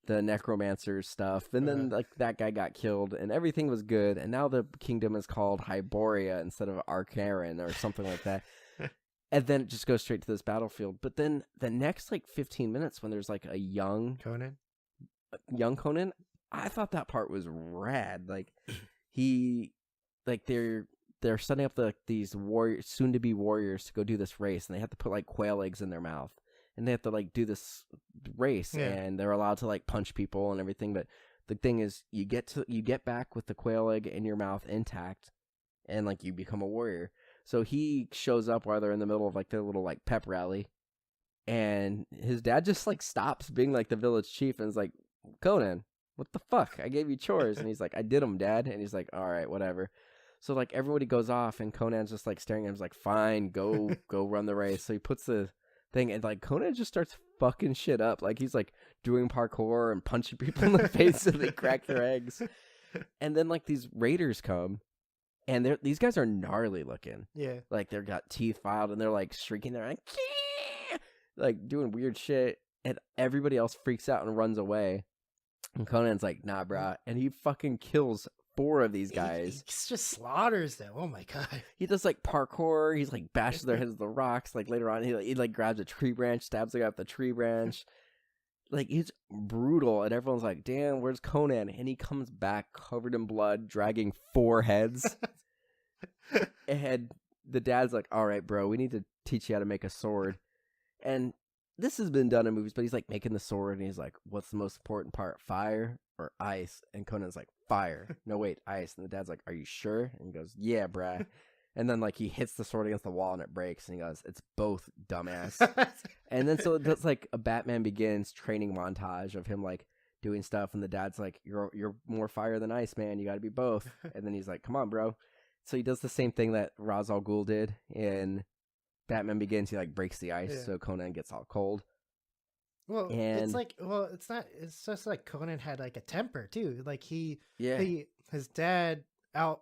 the necromancer stuff, and then, like, that guy got killed, and everything was good, and now the kingdom is called Hyboria instead of Arcaran or something like that. And then it just goes straight to this battlefield. But then the next, like, 15 minutes, when there's, like, a young Conan, I thought that part was rad. Like, they're setting up these warriors, soon to be warriors, to go do this race, and they have to put, like, quail eggs in their mouth. And they have to, like, do this race, and they're allowed to, like, punch people and everything. But the thing is, you get back with the quail egg in your mouth intact, and, like, you become a warrior. So he shows up while they're in the middle of, like, their little, like, pep rally, and his dad just, like, stops being, like, the village chief, and is like, Conan, what the fuck? I gave you chores. And he's like, I did them, Dad. And he's like, all right, whatever. So, like, everybody goes off, and Conan's just, like, staring at him. He's like, fine, go run the race. So he puts the thing, and, like, Conan just starts fucking shit up. Like, he's, like, doing parkour and punching people in the face so they crack their eggs. And then, like, these raiders come, and these guys are gnarly looking. Yeah. Like, they've got teeth filed, and they're, like, shrieking. They're like, Kee! Like, doing weird shit. And everybody else freaks out and runs away. And Conan's like, nah, brah. And he fucking kills 4 of these guys. He just slaughters them. Oh my god. He does, like, parkour. He's, like, bashes their heads with the rocks. Like, later on, he like grabs a tree branch, stabs the guy with the tree branch. Like, it's brutal. And everyone's like, damn, where's Conan? And he comes back covered in blood, dragging 4 heads. And the dad's like, all right, bro, we need to teach you how to make a sword. And this has been done in movies, but he's, like, making the sword, and he's like, what's the most important part, fire or ice? And Conan's like, fire. No, wait, ice. And the dad's like, are you sure? And he goes, yeah, brah. And then like he hits the sword against the wall and it breaks, and he goes, "It's both, dumbass." And then so that's like a Batman Begins training montage of him like doing stuff, and the dad's like, "You're more fire than ice, man. You got to be both." And then he's like, "Come on, bro." So he does the same thing that Ra's al Ghul did in Batman Begins. He like breaks the ice, so Conan gets all cold. Well, it's like, it's not. It's just like Conan had like a temper too. Like his dad out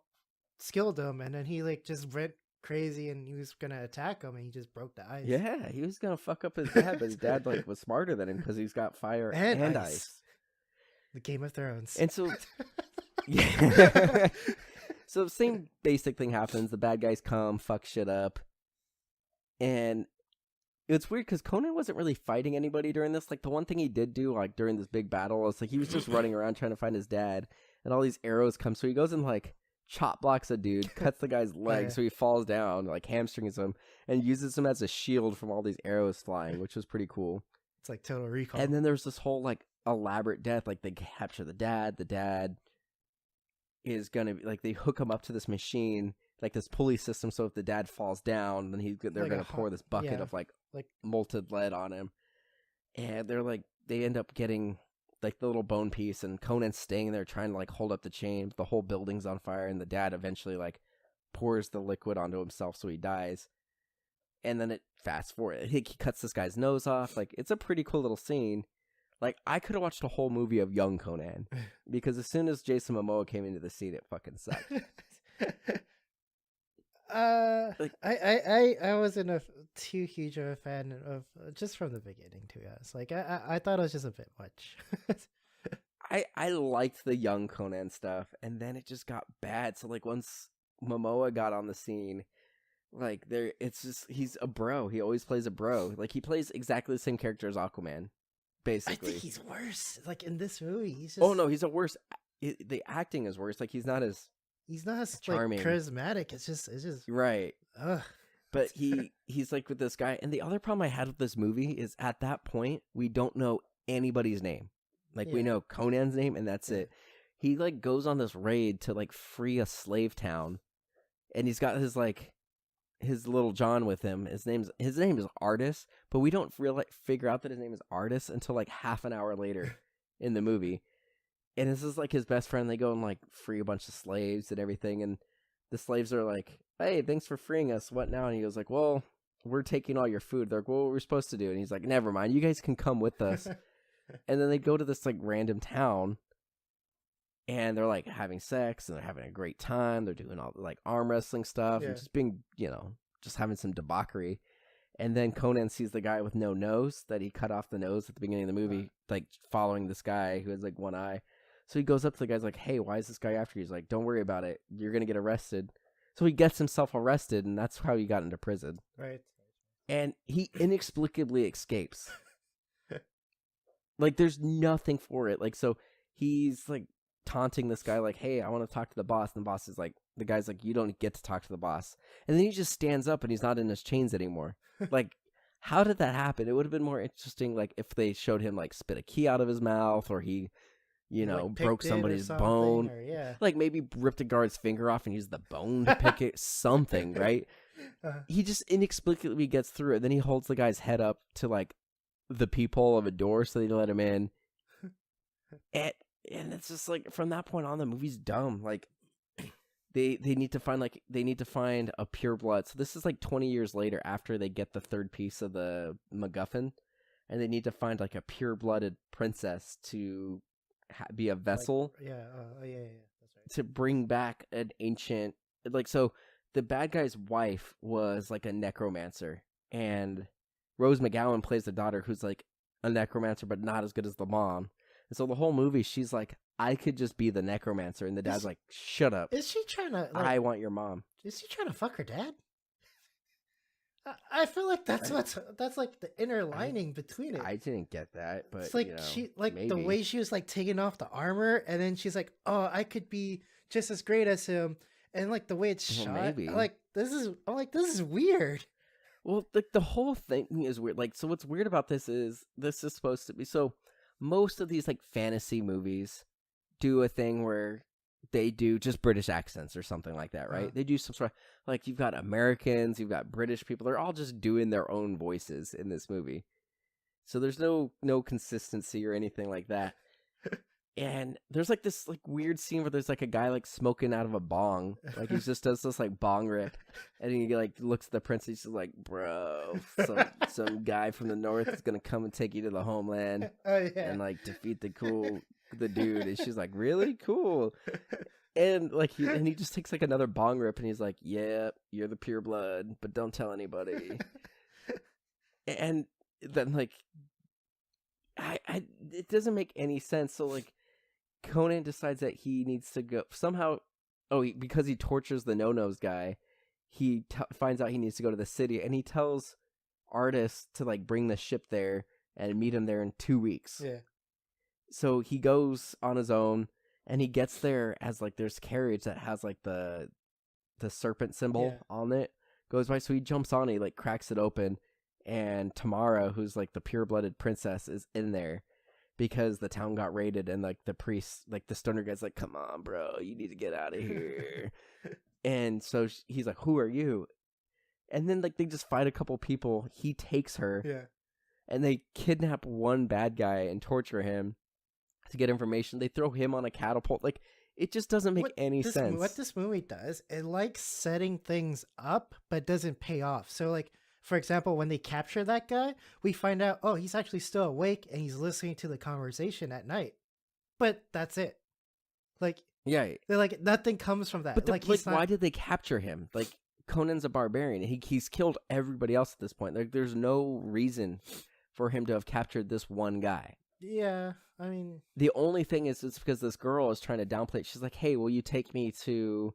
skilled him, and then he like just went crazy, and he was gonna attack him, and he just broke the ice. Yeah, he was gonna fuck up his dad, but his dad like was smarter than him because he's got fire and ice. The Game of Thrones. And so, yeah. So the same basic thing happens. The bad guys come, fuck shit up, and it's weird because Conan wasn't really fighting anybody during this. Like, the one thing he did do, like, during this big battle was, like, he was just running around trying to find his dad, and all these arrows come. So he goes and, like, chop blocks a dude, cuts the guy's leg, so he falls down, like, hamstrings him, and uses him as a shield from all these arrows flying, which was pretty cool. It's like Total Recall. And then there's this whole, like, elaborate death. Like, they capture the dad. The dad is gonna, like, they hook him up to this machine, like this pulley system, so if the dad falls down, then they're like gonna pour this bucket of like molten lead on him, and they end up getting like the little bone piece, and Conan's staying there trying to like hold up the chain. The whole building's on fire, and the dad eventually like pours the liquid onto himself, so he dies. And then it fast forward, he cuts this guy's nose off. Like, it's a pretty cool little scene. Like, I could have watched a whole movie of young Conan, because as soon as Jason Momoa came into the scene, it fucking sucked. I wasn't too huge of a fan of just from the beginning, to be honest. Like, I thought it was just a bit much. I liked the young Conan stuff, and then it just got bad. So like once Momoa got on the scene, like it's just, he's a bro. He always plays a bro. Like, he plays exactly the same character as Aquaman, basically. I think he's worse. Like, in this movie, he's just... Oh no, he's a worse. The acting is worse. Like, he's not as charming, like, charismatic. It's just right. Ugh. But he's like with this guy, and the other problem I had with this movie is at that point we don't know anybody's name. Like, we know Conan's name, and that's it. He like goes on this raid to like free a slave town, and he's got his little John with him. His name is Artis, but we don't really figure out that his name is Artis until like half an hour later in the movie. And this is like his best friend. They go and like free a bunch of slaves and everything, and the slaves are like, "Hey, thanks for freeing us. What now?" And he goes like, "Well, we're taking all your food." They're like, "Well, what we're supposed to do?" And he's like, "Never mind. You guys can come with us." And then they go to this like random town, and they're like having sex, and they're having a great time. They're doing all like arm wrestling stuff, and just being, just having some debauchery. And then Conan sees the guy with no nose that he cut off the nose at the beginning of the movie, like following this guy who has like one eye. So he goes up to the guy's like, "Hey, why is this guy after you?" He's like, "Don't worry about it. You're going to get arrested." So he gets himself arrested, and that's how he got into prison. Right. And he inexplicably escapes. Like, there's nothing for it. Like, so he's like taunting this guy like, "Hey, I want to talk to the boss." And the boss is like, the guy's like, "You don't get to talk to the boss." And then he just stands up and he's not in his chains anymore. Like, how did that happen? It would have been more interesting, like, if they showed him like spit a key out of his mouth, or he, like, broke somebody's bone, or, like maybe ripped a guard's finger off and used the bone to pick it, something, right? He just inexplicably gets through it. Then he holds the guy's head up to like the peephole of a door so they let him in. And it's just like, from that point on, the movie's dumb. Like, they need to find a pure blood. So this is like 20 years later after they get the third piece of the MacGuffin, and they need to find like a pure-blooded princess to be a vessel. Like, that's right. To bring back an ancient, like, so the bad guy's wife was like a necromancer, and Rose McGowan plays the daughter who's like a necromancer but not as good as the mom. And so the whole movie, she's like, "I could just be the necromancer," and the dad's like, "Shut up." Is she trying to like, I want your mom. Is she trying to fuck her dad? I feel like that's like the inner lining between it. I didn't get that, but it's like, she like maybe. The way she was like taking off the armor, and then she's like, "Oh, I could be just as great as him," and like the way it's shot, maybe. I'm like, this is weird. Well, the whole thing is weird. Like, so what's weird about this is supposed to be, so most of these like fantasy movies do a thing where they do just British accents or something like that, right? They do some sort of, like, you've got Americans, you've got British people. They're all just doing their own voices in this movie. So there's no consistency or anything like that. And there's like this like weird scene where there's like a guy like smoking out of a bong. Like he just does this like bong rip. And he like looks at the prince and he's just like, bro, some guy from the north is gonna come and take you to the homeland and like defeat the dude. And she's like, really? Cool. And like he just takes like another bong rip and he's like, yeah, you're the pure blood, but don't tell anybody. And then like it doesn't make any sense. So like Conan decides that he needs to go somehow. Because he tortures the no-nos guy, he finds out he needs to go to the city, and he tells Artist to like bring the ship there and meet him there in 2 weeks. Yeah. So he goes on his own, and he gets there as like there's carriage that has like the serpent symbol on it goes by. So he jumps on it, he like cracks it open, and Tamara, who's like the pure-blooded princess, is in there. Because the town got raided and like the priest, like the stoner guy's like, come on, bro, you need to get out of here. And so he's like, who are you? And then like they just fight a couple people. He takes her. Yeah. And they kidnap one bad guy and torture him to get information. They throw him on a catapult. Like it just doesn't make any sense. What this movie does, it likes setting things up but doesn't pay off. So like, for example, when they capture that guy, we find out, oh, he's actually still awake and he's listening to the conversation at night. But that's it. Like, yeah, they're like, nothing comes from that. But like why did they capture him? Like, Conan's a barbarian. He's killed everybody else at this point. Like, there's no reason for him to have captured this one guy. Yeah, I mean, the only thing is, it's because this girl is trying to downplay it. She's like, hey, will you take me to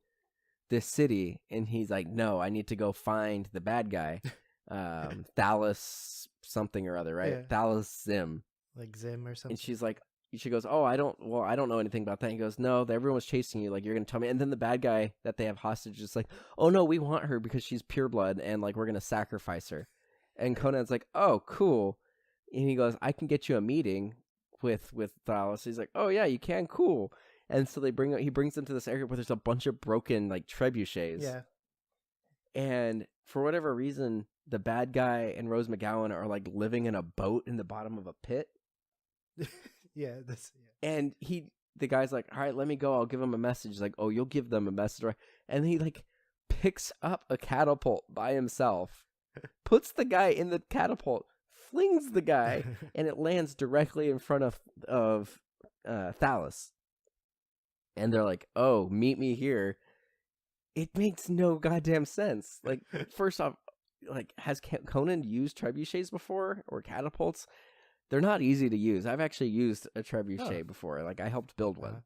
this city? And he's like, no, I need to go find the bad guy. Thalos something or other, right? Yeah. Thalos Zim. Like Zim or something. And she's like, she goes, oh, I don't know anything about that. He goes, no, everyone's chasing you. Like, you're going to tell me. And then the bad guy that they have hostage is like, oh, no, we want her because she's pure blood and like, we're going to sacrifice her. And Conan's like, oh, cool. And he goes, I can get you a meeting with Thalos. He's like, oh yeah, you can, cool. And so he brings them to this area where there's a bunch of broken like trebuchets. Yeah. And for whatever reason, the bad guy and Rose McGowan are like living in a boat in the bottom of a pit. Yeah. And the guy's like, all right, let me go. I'll give him a message. He's like, oh, you'll give them a message, right? And he like picks up a catapult by himself, puts the guy in the catapult, flings the guy, and it lands directly in front of Thalos. And they're like, oh, meet me here. It makes no goddamn sense. Like, first off, like, has Conan used trebuchets before or catapults? They're not easy to use. I've actually used a trebuchet before. Like, I helped build one.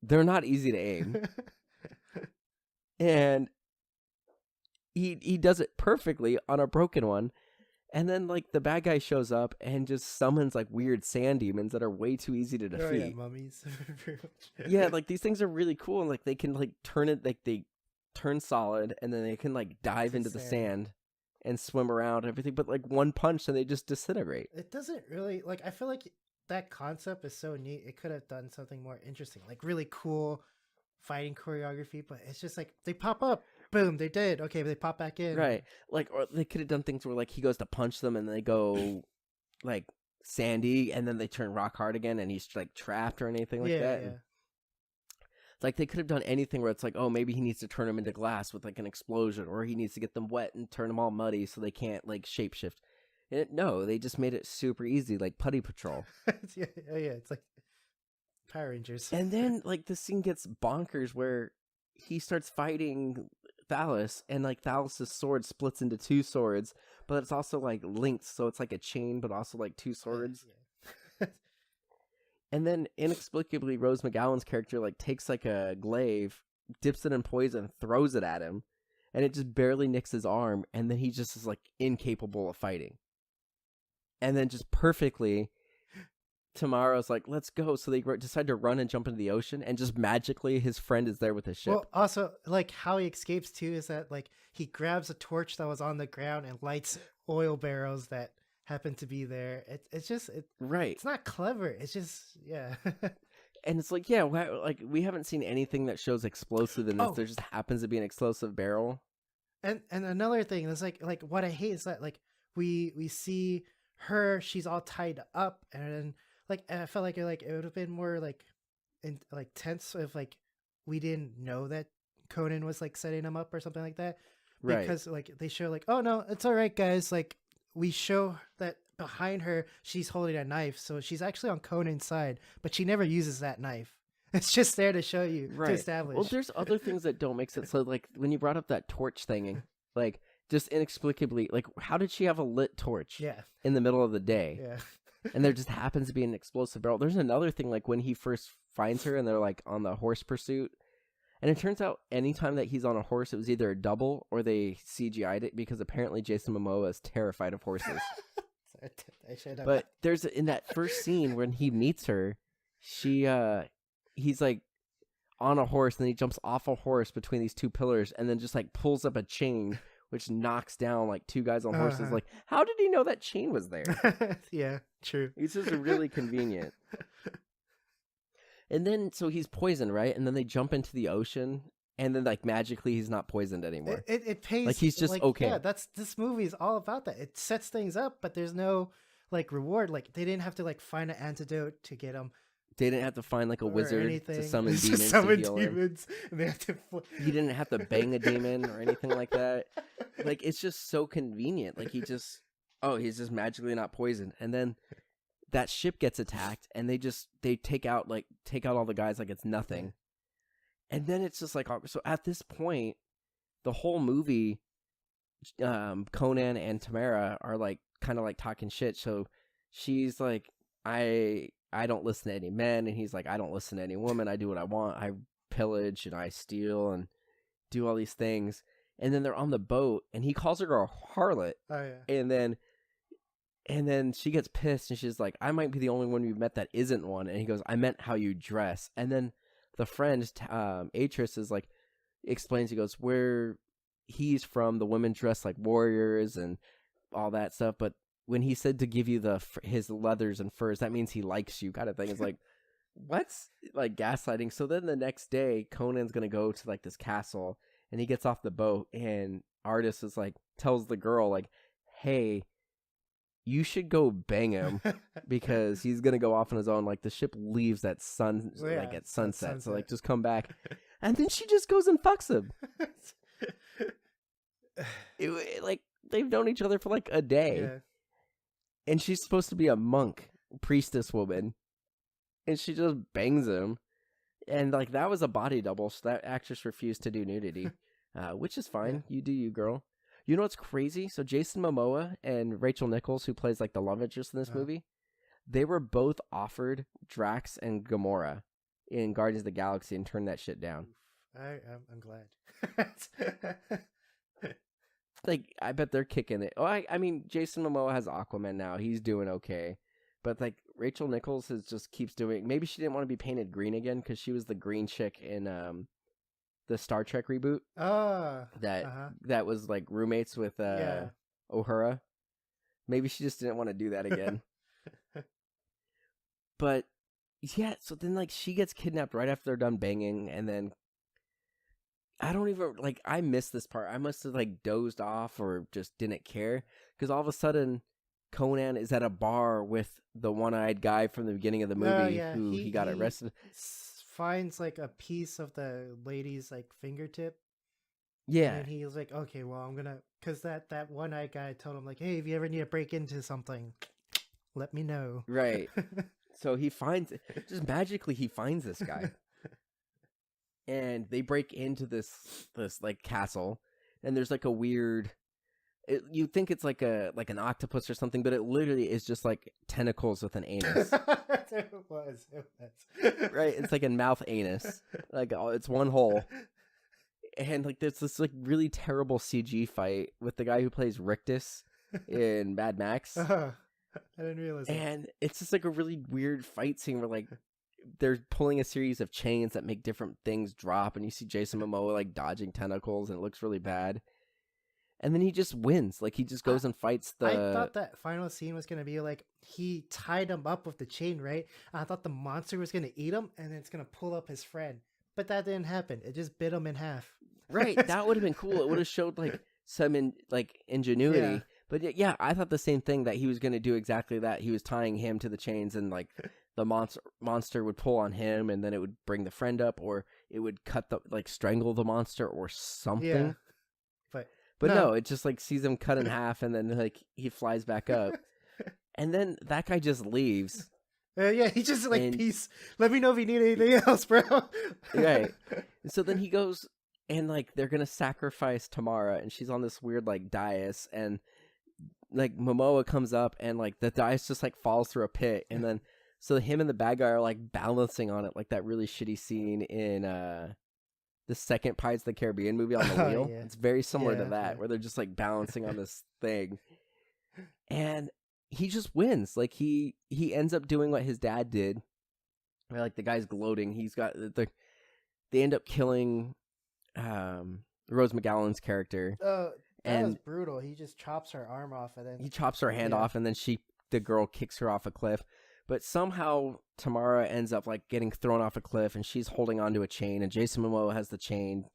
They're not easy to aim. And he does it perfectly on a broken one. And then, like, the bad guy shows up and just summons, like, weird sand demons that are way too easy to defeat. Oh, yeah, mummies. Yeah, like, these things are really cool. And, like, they can, like, turn it, like, they turn solid. And then they can, like, dive into the sand and swim around and everything. But, like, one punch and they just disintegrate. It doesn't really, like, I feel like that concept is so neat. It could have done something more interesting. Like, really cool fighting choreography. But it's just, like, they pop up. Boom, they did. Okay, they pop back in. Right. Like, or they could have done things where, like, he goes to punch them and they go, like, sandy, and then they turn rock hard again and he's, like, trapped or anything like that. Yeah. It's like, they could have done anything where it's like, oh, maybe he needs to turn them into glass with, like, an explosion, or he needs to get them wet and turn them all muddy so they can't, like, shapeshift. No, they just made it super easy, like Putty Patrol. Yeah, it's like Power Rangers. And then, like, the scene gets bonkers where he starts fighting Thalos, and like Thalos' sword splits into two swords, but it's also like linked, so it's like a chain, but also like two swords. Yeah. And then inexplicably, Rose McGowan's character like takes like a glaive, dips it in poison, throws it at him, and it just barely nicks his arm, and then he just is like incapable of fighting. And then just perfectly, Tomorrow's like, let's go. So they decide to run and jump into the ocean, and just magically his friend is there with his ship. Well, also, like, how he escapes too is that, like, he grabs a torch that was on the ground and lights oil barrels that happen to be there. It's just, right. It's not clever. It's just, yeah. And it's like, yeah, like we haven't seen anything that shows explosive in this. Oh. There just happens to be an explosive barrel. And another thing is like what I hate is that like we see her, she's all tied up, and like I felt like it would have been more like tense if like we didn't know that Conan was like setting him up or something like that. Right. Because like they show like, oh no, it's all right, guys. Like we show that behind her, she's holding a knife, so she's actually on Conan's side, but she never uses that knife. It's just there to show you, to establish. Well, there's other things that don't make sense. So, like, when you brought up that torch thing, like, just inexplicably, like, how did she have a lit torch in the middle of the day? Yeah. And there just happens to be an explosive barrel. There's another thing, like, when he first finds her and they're, like, on the horse pursuit. And it turns out anytime that he's on a horse, it was either a double or they CGI'd it because apparently Jason Momoa is terrified of horses. But there's, in that first scene when he meets her, he's like on a horse and then he jumps off a horse between these two pillars and then just like pulls up a chain which knocks down like two guys on horses. Like, how did he know that chain was there? Yeah, true. It's just really convenient. And then so he's poisoned, right? And then they jump into the ocean and then like magically he's not poisoned anymore. It pays, like he's just okay. Yeah, this movie is all about that. It sets things up, but there's no like reward. Like they didn't have to like find an antidote to get him. They didn't have to find like a wizard to summon demons to heal demons. And they have to he didn't have to bang a demon or anything like that. Like it's just so convenient. Like he's just magically not poisoned. And then that ship gets attacked and they take out all the guys like it's nothing. And then it's just like, so at this point, the whole movie, Conan and Tamara are like kind of like talking shit. So she's like, I don't listen to any men, and he's like, I don't listen to any woman. I do what I want. I pillage and I steal and do all these things. And then they're on the boat, and he calls her a harlot. Oh yeah. And then she gets pissed, and she's like, I might be the only one you've met that isn't one. And he goes, I meant how you dress. And then the friend, Atris, is like, explains, he goes, where he's from, the women dress like warriors and all that stuff. But when he said to give you his leathers and furs, that means he likes you, kind of thing. It's like, what's like gaslighting? So then the next day, Conan's gonna go to like this castle, and he gets off the boat, and Artis is like, tells the girl like, hey, you should go bang him because he's gonna go off on his own. Like the ship leaves at at sunset, so like just come back. And then she just goes and fucks him. Like they've known each other for like a day. Yeah. And she's supposed to be a monk, priestess woman. And she just bangs him. And, like, that was a body double, so that actress refused to do nudity. Which is fine. Yeah. You do you, girl. You know what's crazy? So Jason Momoa and Rachel Nichols, who plays, like, the love interest in this movie, they were both offered Drax and Gamora in Guardians of the Galaxy and turned that shit down. I'm glad. Like, I bet they're kicking it. Oh, I mean, Jason Momoa has Aquaman now. He's doing okay. But, like, Rachel Nichols just keeps doing... Maybe she didn't want to be painted green again because she was the green chick in the Star Trek reboot. That was, like, roommates with Uhura. Maybe she just didn't want to do that again. But, yeah, so then, like, she gets kidnapped right after they're done banging, and then... I don't even, like, I missed this part. I must have, like, dozed off or just didn't care. Because all of a sudden, Conan is at a bar with the one-eyed guy from the beginning of the movie who he got arrested. Finds, like, a piece of the lady's, like, fingertip. Yeah. And he was like, okay, well, I'm gonna... Because that one-eyed guy told him, like, hey, if you ever need to break into something, let me know. Right. So he finds... Just magically, he finds this guy. And they break into this like castle, and there's like a weird. You think it's like an octopus or something, but it literally is just like tentacles with an anus. It was. Right, it's like a mouth anus, like it's one hole, and like there's this like really terrible CG fight with the guy who plays Rictus in Mad Max. I didn't realize. And it's just like a really weird fight scene where like. They're pulling a series of chains that make different things drop, and you see Jason Momoa like dodging tentacles, and it looks really bad. and then he just wins. Like he just goes and fights the. I thought that final scene was gonna be like he tied him up with the chain, right? I thought the monster was gonna eat him, and it's gonna pull up his friend, but that didn't happen. It just bit him in half. Right, that would have been cool. It would have showed like some ingenuity. Yeah. But yeah, I thought the same thing, that he was gonna do exactly that. He was tying him to the chains, and like the monster would pull on him, and then it would bring the friend up, or it would strangle the monster or something. Yeah. But no, it just like sees him cut in half, and then like he flies back up, and then that guy just leaves. Yeah, he just like, peace. Let me know if you need anything else, bro. Right. And so then he goes, and like they're gonna sacrifice Tamara, and she's on this weird like dais, and like Momoa comes up, and like the dais just like falls through a pit, and then so him and the bad guy are like balancing on it, like that really shitty scene in the second Pirates of the Caribbean movie on the wheel. Yeah. It's very similar to that, where they're just like balancing on this thing, and he just wins. Like he ends up doing what his dad did, where like the guy's gloating. He's got they end up killing Rose McGowan's character. That was brutal. He just chops her arm off, and then he chops her hand off, and then the girl kicks her off a cliff. But somehow Tamara ends up like getting thrown off a cliff, and she's holding onto a chain, and Jason Momoa has the chain,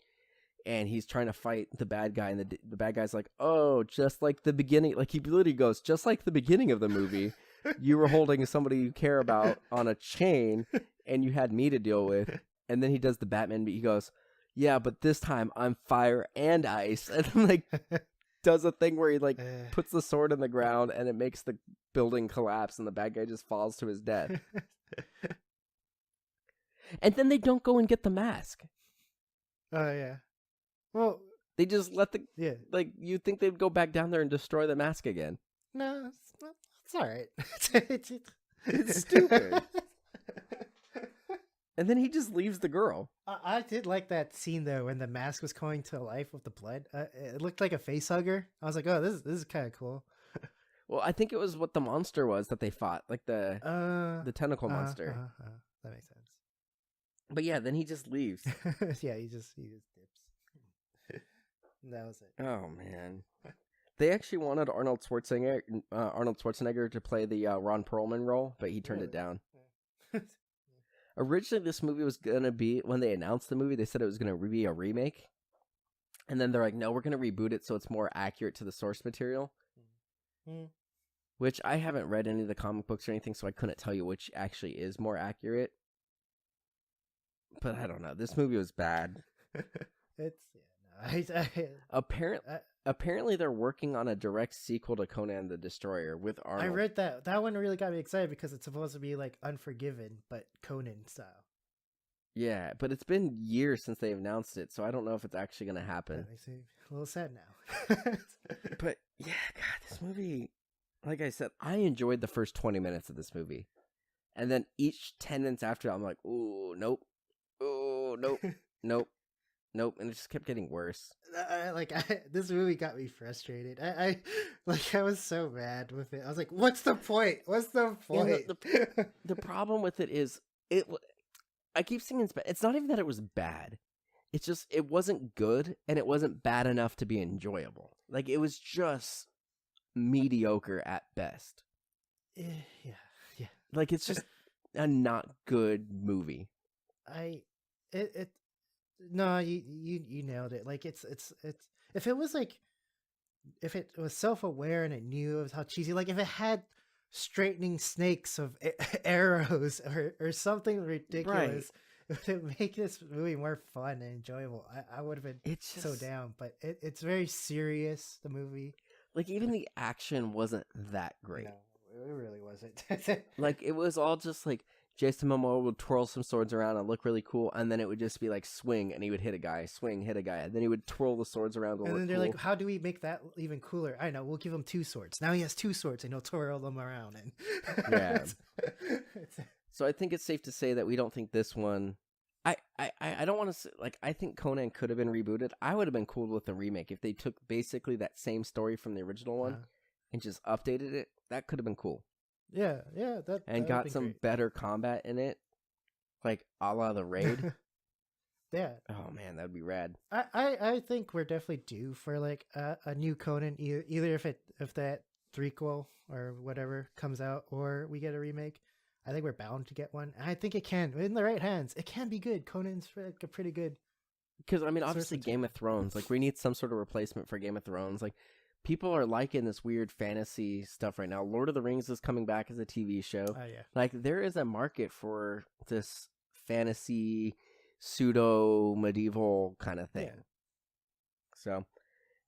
and he's trying to fight the bad guy, and the bad guy's like, oh, just like the beginning, like he literally goes, just like the beginning of the movie, you were holding somebody you care about on a chain, and you had me to deal with. And then he does the Batman, he goes, yeah, but this time I'm fire and ice, and like does a thing where he like puts the sword in the ground, and it makes the building collapse, and the bad guy just falls to his death. And then they don't go and get the mask. Oh yeah. Well, they just let like you think they'd go back down there and destroy the mask again. No, it's all right. It's stupid. And then he just leaves the girl. I did like that scene though, when the mask was coming to life with the blood. It looked like a face hugger. I was like, oh, this is kind of cool. Well, I think it was what the monster was that they fought, like the tentacle monster. That makes sense. But yeah, then he just leaves. Yeah, he just dips. That was it. Oh man, they actually wanted Arnold Schwarzenegger to play the Ron Perlman role, but he turned it down. Originally, this movie was gonna be, when they announced the movie, they said it was gonna be a remake, and then they're like, no, we're gonna reboot it so it's more accurate to the source material. Which I haven't read any of the comic books or anything, so I couldn't tell you which actually is more accurate. But I don't know. This movie was bad. Apparently they're working on a direct sequel to Conan the Destroyer with Arnold. I read that. That one really got me excited because it's supposed to be like Unforgiven, but Conan style. Yeah, but it's been years since they announced it, so I don't know if it's actually going to happen. That makes me a little sad now. But yeah, God, this movie, like I said, I enjoyed the first 20 minutes of this movie. And then each 10 minutes after, I'm like, ooh, nope. Ooh, nope. Nope. And it just kept getting worse. This movie got me frustrated. I was so mad with it. I was like, what's the point? What's the point? The problem with it is, I keep saying it's not even that it was bad. It's just, it wasn't good, and it wasn't bad enough to be enjoyable. Like, it was just mediocre at best. Yeah. Like, it's just a not good movie. No, you nailed it. Like, it's if it was self-aware and it knew of how cheesy, like if it had straightening snakes of arrows or something ridiculous, it would make this movie more fun and enjoyable. I would have been so down, but it's very serious, the movie. Like, even the action wasn't that great. No, it really wasn't. Like, it was all just like Jason Momoa would twirl some swords around and look really cool, and then it would just be like swing, and he would hit a guy, swing, hit a guy, and then he would twirl the swords around and then they're like, how do we make that even cooler? I know, we'll give him 2 swords. Now he has 2 swords, and he'll twirl them around. And yeah. So I think it's safe to say that we don't think this one... I don't want to say... Like, I think Conan could have been rebooted. I would have been cool with the remake if they took basically that same story from the original one and just updated it. That could have been cool. Yeah, and got some better combat in it, like a la the Raid. Yeah, Oh man, that'd be rad. I think we're definitely due for like a new Conan, either if that threequel or whatever comes out, or we get a remake. I think we're bound to get one. And I think it can, in the right hands, it can be good. Conan's like a pretty good Because I mean, source obviously, material. Game of Thrones. Like, we need some sort of replacement for Game of Thrones. Like, people are liking this weird fantasy stuff right now. Lord of the Rings is coming back as a TV show. Oh yeah, Like, there is a market for this fantasy, pseudo medieval kind of thing. yeah. So,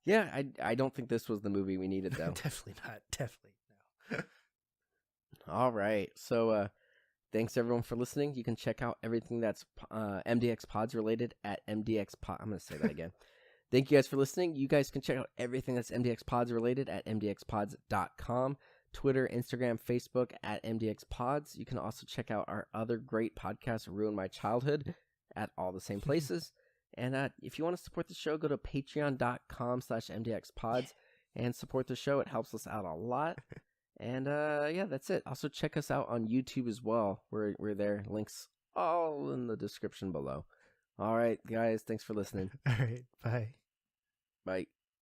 yeah, I don't think this was the movie we needed though. Definitely not. Definitely no. All right, so thanks everyone for listening. You can check out everything that's MDXpods related at MDXpod. I'm gonna say that again. Thank you guys for listening. You guys can check out everything that's MDXpods related at MDXpods.com. Twitter, Instagram, Facebook at MDXpods. You can also check out our other great podcasts, Ruin My Childhood, at all the same places. And if you want to support the show, go to patreon.com/MDXpods and support the show. It helps us out a lot. And yeah, that's it. Also check us out on YouTube as well. We're there. Links all in the description below. All right, guys. Thanks for listening. All right, bye. Bye.